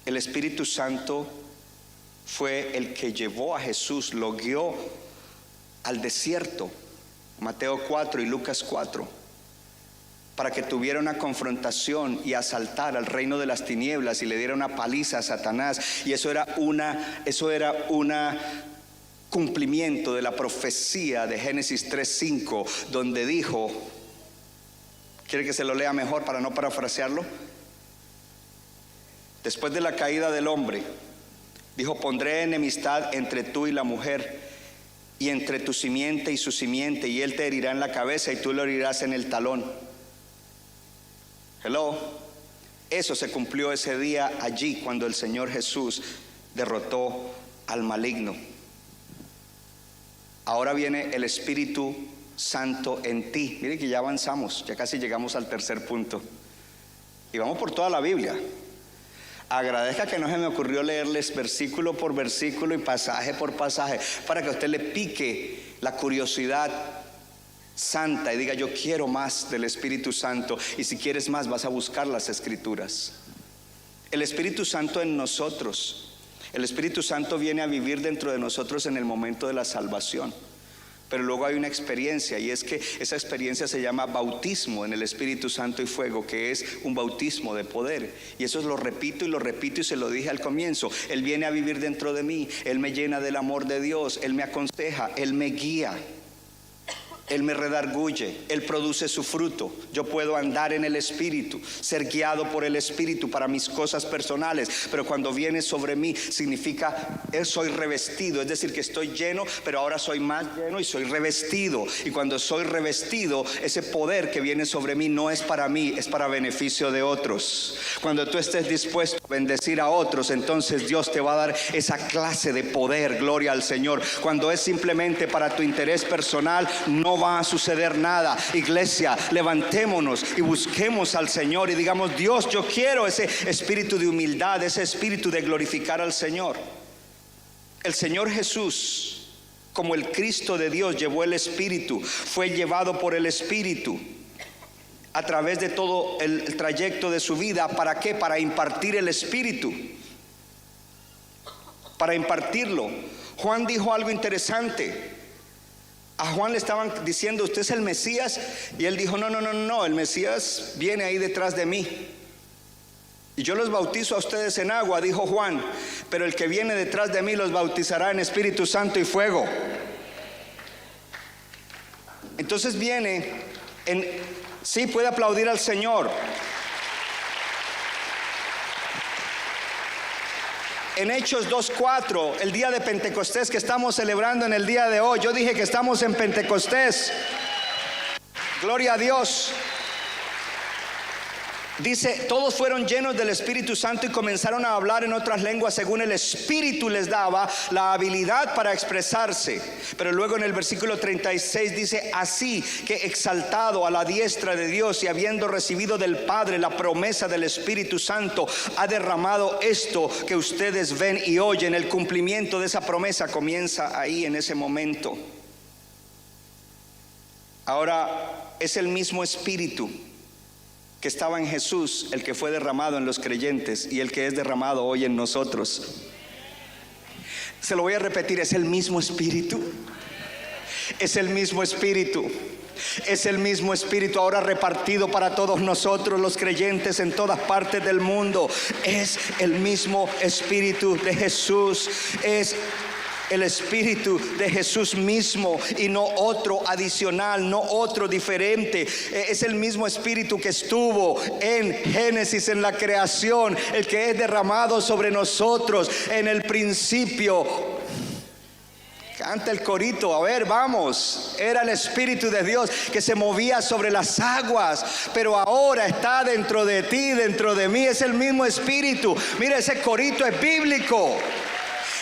El Espíritu Santo fue el que llevó a Jesús, lo guió al desierto, Mateo 4 y Lucas 4, para que tuviera una confrontación y asaltara al reino de las tinieblas y le diera una paliza a Satanás. Y eso era un cumplimiento de la profecía de Génesis 3:5, donde dijo, ¿quiere que se lo lea mejor para no parafrasearlo? Después de la caída del hombre, dijo: pondré enemistad entre tú y la mujer, y entre tu simiente y su simiente, y él te herirá en la cabeza y tú lo herirás en el talón. Hello. Eso se cumplió ese día allí, cuando el Señor Jesús derrotó al maligno. Ahora viene el Espíritu Santo en ti. Mire que ya avanzamos, ya casi llegamos al tercer punto, y vamos por toda la Biblia. Agradezca que no se me ocurrió leerles versículo por versículo y pasaje por pasaje, para que a usted le pique la curiosidad santa y diga: yo quiero más del Espíritu Santo. Y si quieres más, vas a buscar las Escrituras. El Espíritu Santo en nosotros. El Espíritu Santo viene a vivir dentro de nosotros en el momento de la salvación. Pero luego hay una experiencia, y es que esa experiencia se llama bautismo en el Espíritu Santo y fuego, que es un bautismo de poder. Y eso lo repito y se lo dije al comienzo. Él viene a vivir dentro de mí, Él me llena del amor de Dios, Él me aconseja, Él me guía. Él me redarguye, Él produce su fruto. Yo puedo andar en el Espíritu, ser guiado por el Espíritu para mis cosas personales. Pero cuando viene sobre mí, significa soy revestido. Es decir, que estoy lleno, pero ahora soy más lleno y soy revestido. Y cuando soy revestido, ese poder que viene sobre mí no es para mí, es para beneficio de otros. Cuando tú estés dispuesto a bendecir a otros, entonces Dios te va a dar esa clase de poder. Gloria al Señor. Cuando es simplemente para tu interés personal, no va a suceder nada. Iglesia, levantémonos y busquemos al Señor y digamos: Dios, yo quiero ese espíritu de humildad, ese espíritu de glorificar al Señor. El Señor Jesús, como el Cristo de Dios, llevó el Espíritu, fue llevado por el Espíritu a través de todo el trayecto de su vida. ¿Para qué? Para impartir el Espíritu, para impartirlo. Juan dijo algo interesante. A Juan le estaban diciendo: usted es el Mesías. Y él dijo: no, el Mesías viene ahí detrás de mí. Y yo los bautizo a ustedes en agua, dijo Juan, pero el que viene detrás de mí los bautizará en Espíritu Santo y fuego. Entonces viene sí, puede aplaudir al Señor. En Hechos 2:4, el día de Pentecostés que estamos celebrando en el día de hoy, yo dije que estamos en Pentecostés. Gloria a Dios. Dice: todos fueron llenos del Espíritu Santo y comenzaron a hablar en otras lenguas según el Espíritu les daba la habilidad para expresarse. Pero luego en el versículo 36 dice: así que exaltado a la diestra de Dios y habiendo recibido del Padre la promesa del Espíritu Santo, ha derramado esto que ustedes ven y oyen. El cumplimiento de esa promesa comienza ahí, en ese momento. Ahora es el mismo Espíritu que estaba en Jesús, el que fue derramado en los creyentes y el que es derramado hoy en nosotros. Se lo voy a repetir: es el mismo Espíritu. Es el mismo Espíritu. Es el mismo Espíritu ahora repartido para todos nosotros los creyentes en todas partes del mundo. Es el mismo Espíritu de Jesús. Es el Espíritu de Jesús mismo y no otro adicional, no otro diferente. Es el mismo Espíritu que estuvo en Génesis, en la creación, el que es derramado sobre nosotros en el principio. Canta el corito, a ver, vamos. Era el Espíritu de Dios que se movía sobre las aguas, pero ahora está dentro de ti, dentro de mí. Es el mismo Espíritu. Mira, ese corito es bíblico.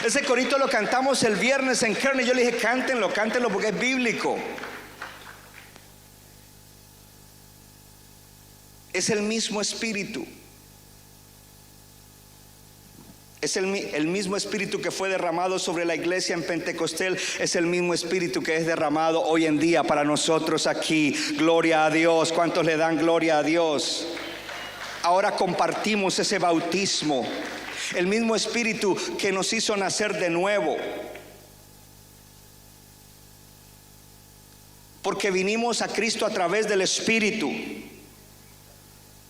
Ese corito lo cantamos el viernes en Kearney. Yo le dije: cántenlo porque es bíblico. Es el mismo Espíritu. Es el mismo Espíritu que fue derramado sobre la iglesia en Pentecostés. Es el mismo Espíritu que es derramado hoy en día para nosotros aquí. Gloria a Dios. ¿Cuántos le dan gloria a Dios? Ahora compartimos ese bautismo. El mismo Espíritu que nos hizo nacer de nuevo, porque vinimos a Cristo a través del Espíritu.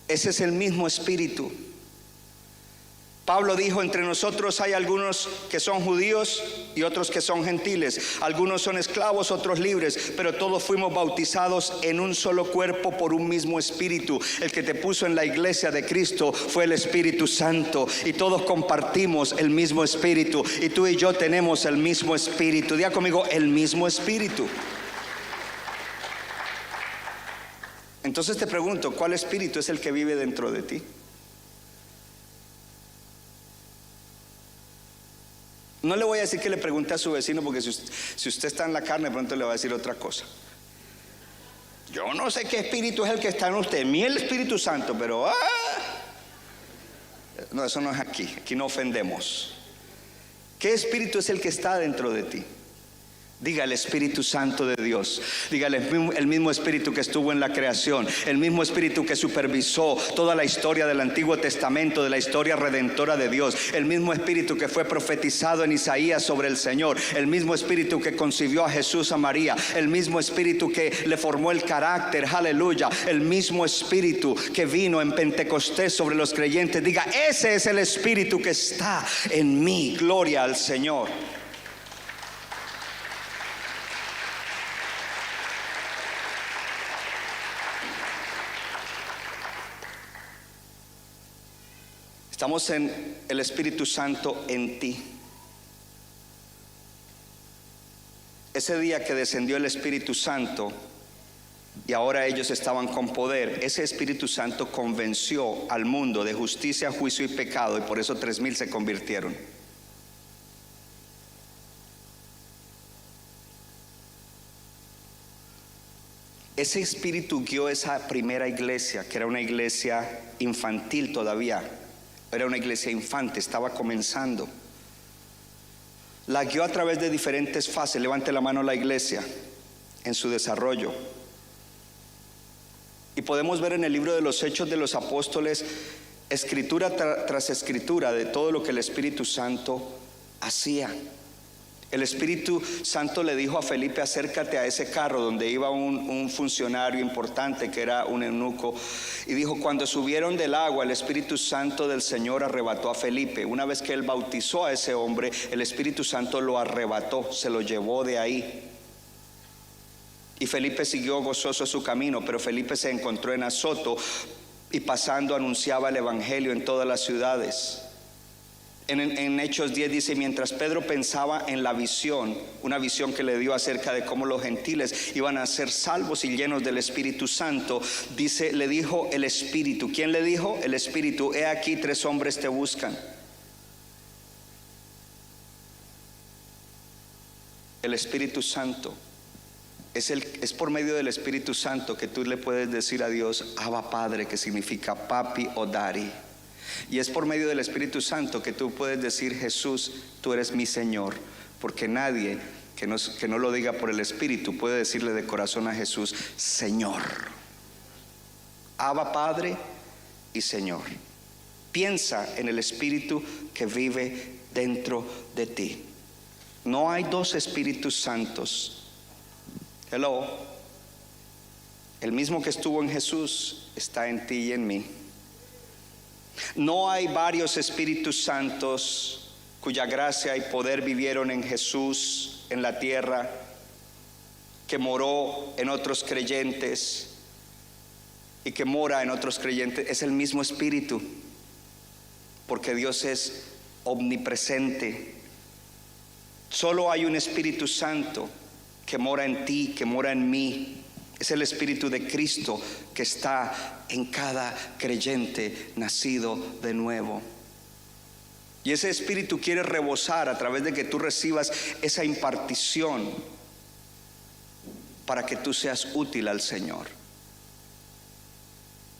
Ese es el mismo Espíritu. Pablo dijo: entre nosotros hay algunos que son judíos y otros que son gentiles, algunos son esclavos, otros libres, pero todos fuimos bautizados en un solo cuerpo por un mismo Espíritu. El que te puso en la iglesia de Cristo fue el Espíritu Santo, y todos compartimos el mismo Espíritu, y tú y yo tenemos el mismo Espíritu. Diga conmigo: el mismo Espíritu. Entonces te pregunto: ¿cuál espíritu es el que vive dentro de ti? No le voy a decir que le pregunte a su vecino, porque si usted está en la carne, pronto le va a decir otra cosa. Yo no sé qué espíritu es el que está en usted. En mí el Espíritu Santo, pero no, eso no es aquí. Aquí no ofendemos. ¿Qué espíritu es el que está dentro de ti? Diga: el Espíritu Santo de Dios. Dígale: el mismo Espíritu que estuvo en la creación, el mismo Espíritu que supervisó toda la historia del Antiguo Testamento, de la historia redentora de Dios, el mismo Espíritu que fue profetizado en Isaías sobre el Señor, el mismo Espíritu que concibió a Jesús, a María, el mismo Espíritu que le formó el carácter, aleluya, el mismo Espíritu que vino en Pentecostés sobre los creyentes. Diga: ese es el Espíritu que está en mí. Gloria al Señor. Estamos en el Espíritu Santo en ti. Ese día que descendió el Espíritu Santo y ahora ellos estaban con poder, ese Espíritu Santo convenció al mundo de justicia, juicio y pecado, y por eso 3,000 se convirtieron. Ese Espíritu guió esa primera iglesia, que era una iglesia infantil todavía, era una iglesia infante, estaba comenzando. La guió a través de diferentes fases. Levante la mano la iglesia en su desarrollo. Y podemos ver en el libro de los Hechos de los Apóstoles, escritura tras escritura, de todo lo que el Espíritu Santo hacía. El Espíritu Santo le dijo a Felipe: acércate a ese carro donde iba un funcionario importante que era un eunuco, y dijo: cuando subieron del agua, el Espíritu Santo del Señor arrebató a Felipe. Una vez que él bautizó a ese hombre, el Espíritu Santo lo arrebató, se lo llevó de ahí. Y Felipe siguió gozoso su camino, pero Felipe se encontró en Azoto y pasando anunciaba el evangelio en todas las ciudades. En Hechos 10 dice: mientras Pedro pensaba en la visión, una visión que le dio acerca de cómo los gentiles iban a ser salvos y llenos del Espíritu Santo, dice, le dijo el Espíritu. ¿Quién le dijo? El Espíritu: he aquí 3 hombres te buscan. El Espíritu Santo es por medio del Espíritu Santo que tú le puedes decir a Dios: Abba Padre, que significa papi o daddy. Y es por medio del Espíritu Santo que tú puedes decir: Jesús, tú eres mi Señor. Porque nadie que no lo diga por el Espíritu puede decirle de corazón a Jesús: Señor. Abba Padre y Señor. Piensa en el Espíritu que vive dentro de ti. No hay 2 Espíritus Santos. Hello. El mismo que estuvo en Jesús está en ti y en mí. No hay varios Espíritus Santos cuya gracia y poder vivieron en Jesús en la tierra, que moró en otros creyentes y que mora en otros creyentes. Es el mismo Espíritu, porque Dios es omnipresente. Solo hay un Espíritu Santo que mora en ti, que mora en mí. Es el Espíritu de Cristo que está en cada creyente nacido de nuevo. Y ese Espíritu quiere rebosar a través de que tú recibas esa impartición para que tú seas útil al Señor,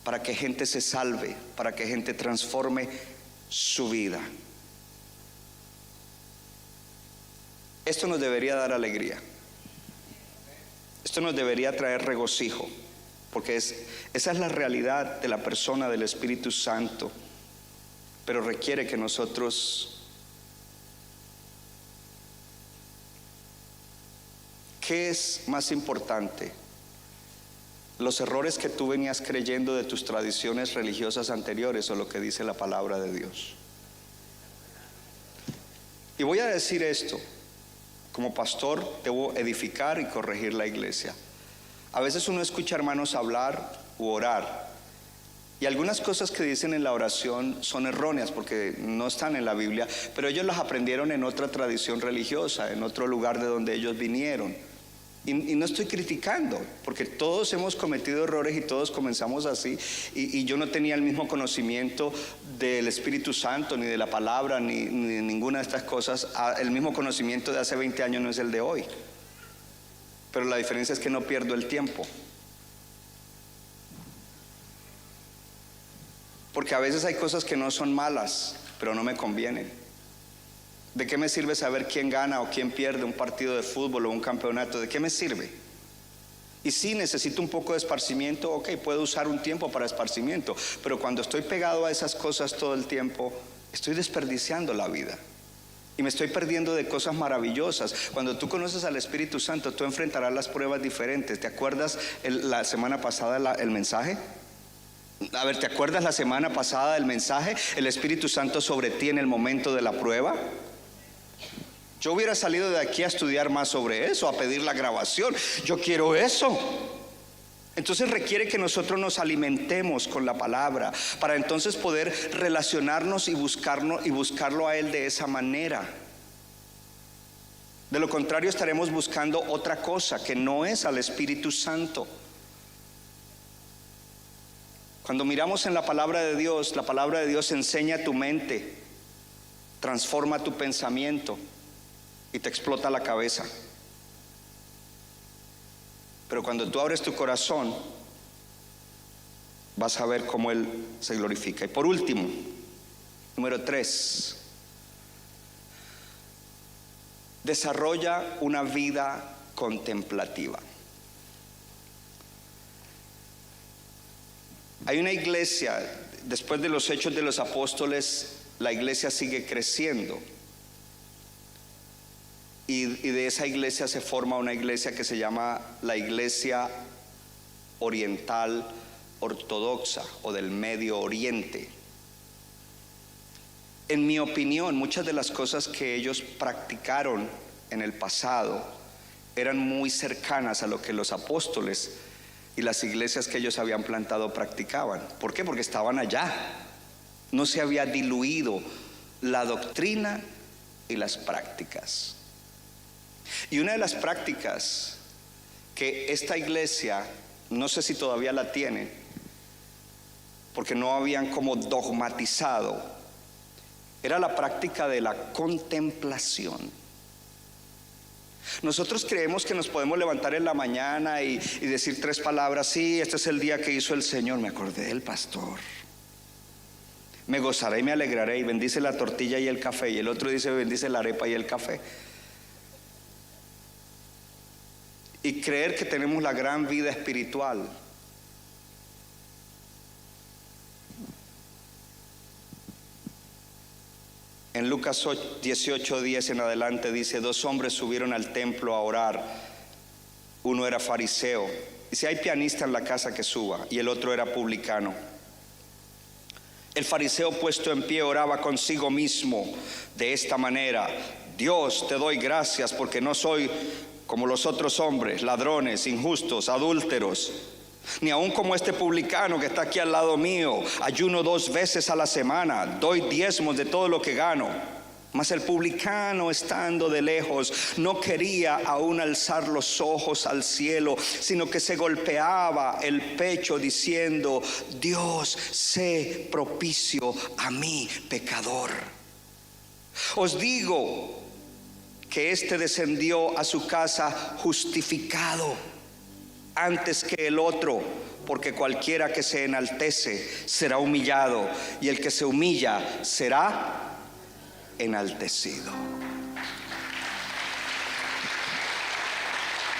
para que gente se salve, para que gente transforme su vida. Esto nos debería dar alegría. Esto nos debería traer regocijo, porque esa es la realidad de la persona del Espíritu Santo, pero requiere que nosotros, ¿qué es más importante? ¿Los errores que tú venías creyendo de tus tradiciones religiosas anteriores o lo que dice la palabra de Dios? Y voy a decir esto: como pastor debo edificar y corregir la iglesia. A veces uno escucha hermanos hablar u orar, y algunas cosas que dicen en la oración son erróneas porque no están en la Biblia, pero ellos las aprendieron en otra tradición religiosa, en otro lugar de donde ellos vinieron. Y no estoy criticando, porque todos hemos cometido errores y todos comenzamos así, y yo no tenía el mismo conocimiento del Espíritu Santo, ni de la palabra, ni de ninguna de estas cosas. El mismo conocimiento de hace 20 años no es el de hoy, pero la diferencia es que no pierdo el tiempo, porque a veces hay cosas que no son malas, pero no me convienen. ¿De qué me sirve saber quién gana o quién pierde un partido de fútbol o un campeonato? ¿De qué me sirve? Y si necesito un poco de esparcimiento, ok, puedo usar un tiempo para esparcimiento, pero cuando estoy pegado a esas cosas todo el tiempo, estoy desperdiciando la vida y me estoy perdiendo de cosas maravillosas. Cuando tú conoces al Espíritu Santo, tú enfrentarás las pruebas diferentes. ¿Te acuerdas la semana pasada el mensaje? A ver, ¿te acuerdas la semana pasada del mensaje? El Espíritu Santo sobre ti en el momento de la prueba. Yo hubiera salido de aquí a estudiar más sobre eso, a pedir la grabación. Yo quiero eso. Entonces requiere que nosotros nos alimentemos con la palabra para entonces poder relacionarnos y buscarlo a Él de esa manera. De lo contrario estaremos buscando otra cosa que no es al Espíritu Santo. Cuando miramos en la palabra de Dios enseña tu mente, transforma tu pensamiento y te explota la cabeza. Pero cuando tú abres tu corazón, vas a ver cómo Él se glorifica. Y por último, número 3, desarrolla una vida contemplativa. Hay una iglesia, después de los Hechos de los Apóstoles, la iglesia sigue creciendo. Y de esa iglesia se forma una iglesia que se llama la Iglesia Oriental Ortodoxa o del Medio Oriente. En mi opinión, muchas de las cosas que ellos practicaron en el pasado eran muy cercanas a lo que los apóstoles y las iglesias que ellos habían plantado practicaban. ¿Por qué? Porque estaban allá. No se había diluido la doctrina y las prácticas. Y una de las prácticas que esta iglesia, no sé si todavía la tiene, porque no habían como dogmatizado, era la práctica de la contemplación. Nosotros creemos que nos podemos levantar en la mañana y decir 3 palabras: sí, este es el día que hizo el Señor, me acordé del pastor, me gozaré y me alegraré, y bendice la tortilla y el café, y el otro dice bendice la arepa y el café. Y creer que tenemos la gran vida espiritual. En Lucas 18:10 en adelante dice: 2 hombres subieron al templo a orar. Uno era fariseo. Y si hay pianista en la casa que suba. Y el otro era publicano. El fariseo, puesto en pie, oraba consigo mismo de esta manera: Dios, te doy gracias porque no soy como los otros hombres, ladrones, injustos, adúlteros, ni aun como este publicano que está aquí al lado mío. Ayuno 2 veces a la semana, doy diezmos de todo lo que gano. Mas el publicano, estando de lejos, no quería aún alzar los ojos al cielo, sino que se golpeaba el pecho diciendo: Dios, sé propicio a mí, pecador. Os digo que éste descendió a su casa justificado antes que el otro, porque cualquiera que se enaltece será humillado, y el que se humilla será enaltecido.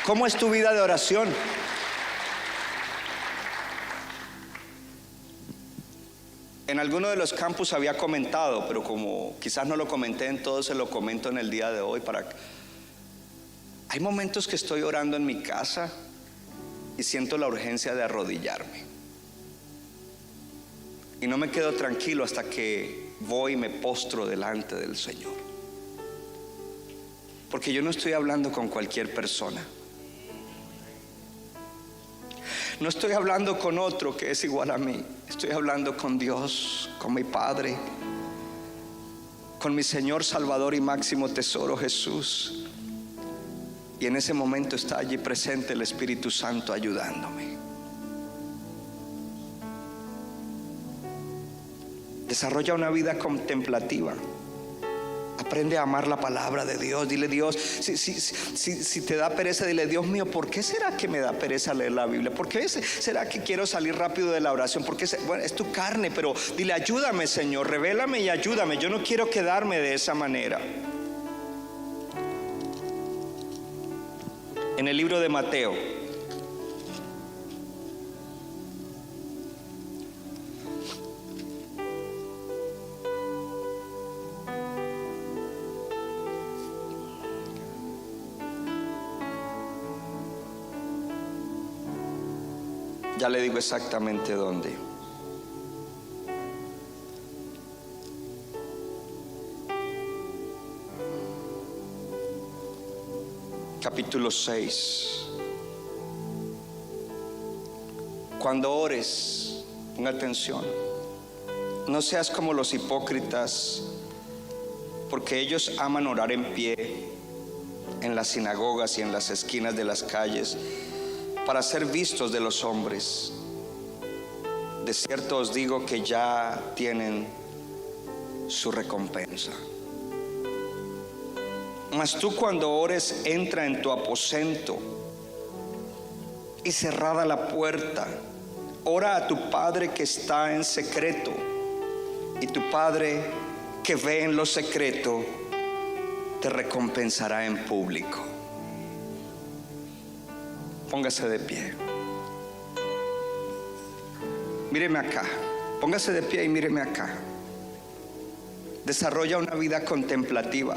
¿Cómo es tu vida de oración? En alguno de los campus había comentado, pero como quizás no lo comenté en todo, se lo comento en el día de hoy. Hay momentos que estoy orando en mi casa y siento la urgencia de arrodillarme. Y no me quedo tranquilo hasta que voy y me postro delante del Señor. Porque yo no estoy hablando con cualquier persona. No estoy hablando con otro que es igual a mí. Estoy hablando con Dios, con mi Padre, con mi Señor, Salvador y máximo tesoro, Jesús. Y en ese momento está allí presente el Espíritu Santo ayudándome. Desarrolla una vida contemplativa. Aprende a amar la palabra de Dios. Dile: Dios, si te da pereza, dile: Dios mío, ¿por qué será que me da pereza leer la Biblia? ¿Por qué será que quiero salir rápido de la oración? Porque bueno, es tu carne, pero dile: ayúdame, Señor, revélame y ayúdame. Yo no quiero quedarme de esa manera. En el libro de Mateo, ya le digo exactamente dónde. Capítulo 6. Cuando ores, ponga atención, no seas como los hipócritas, porque ellos aman orar en pie en las sinagogas y en las esquinas de las calles para ser vistos de los hombres. De cierto os digo que ya tienen su recompensa. Mas tú, cuando ores, entra en tu aposento y cerrada la puerta, ora a tu Padre que está en secreto, y tu Padre que ve en lo secreto te recompensará en público. Póngase de pie. Míreme acá. Póngase de pie y míreme acá. Desarrolla una vida contemplativa.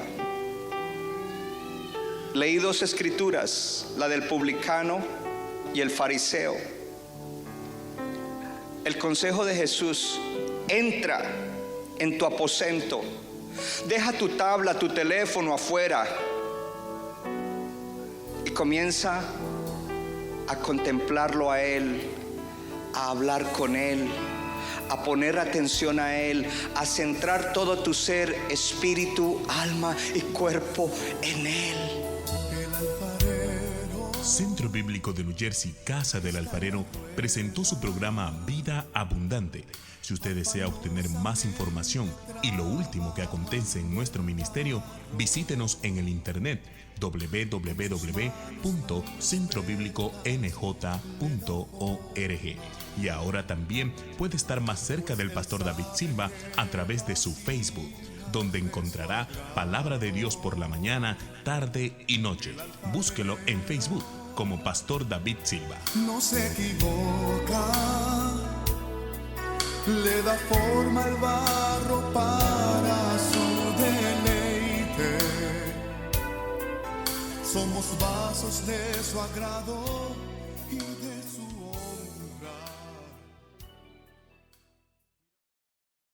Leí dos escrituras, la del publicano y el fariseo. El consejo de Jesús: entra en tu aposento, deja tu tabla, tu teléfono afuera y comienza a contemplarlo a Él, a hablar con Él, a poner atención a Él, a centrar todo tu ser, espíritu, alma y cuerpo en Él. Centro Bíblico de New Jersey, Casa del Alfarero, presentó su programa Vida Abundante. Si usted desea obtener más información y lo último que acontece en nuestro ministerio, visítenos en el internet www.centrobibliconj.org. Y ahora también puede estar más cerca del pastor David Silva a través de su Facebook, donde encontrará palabra de Dios por la mañana, tarde y noche. Búsquelo en Facebook como Pastor David Silva. No se equivoca, le da forma al barro para su deleite. Somos vasos de su agrado y de su honra.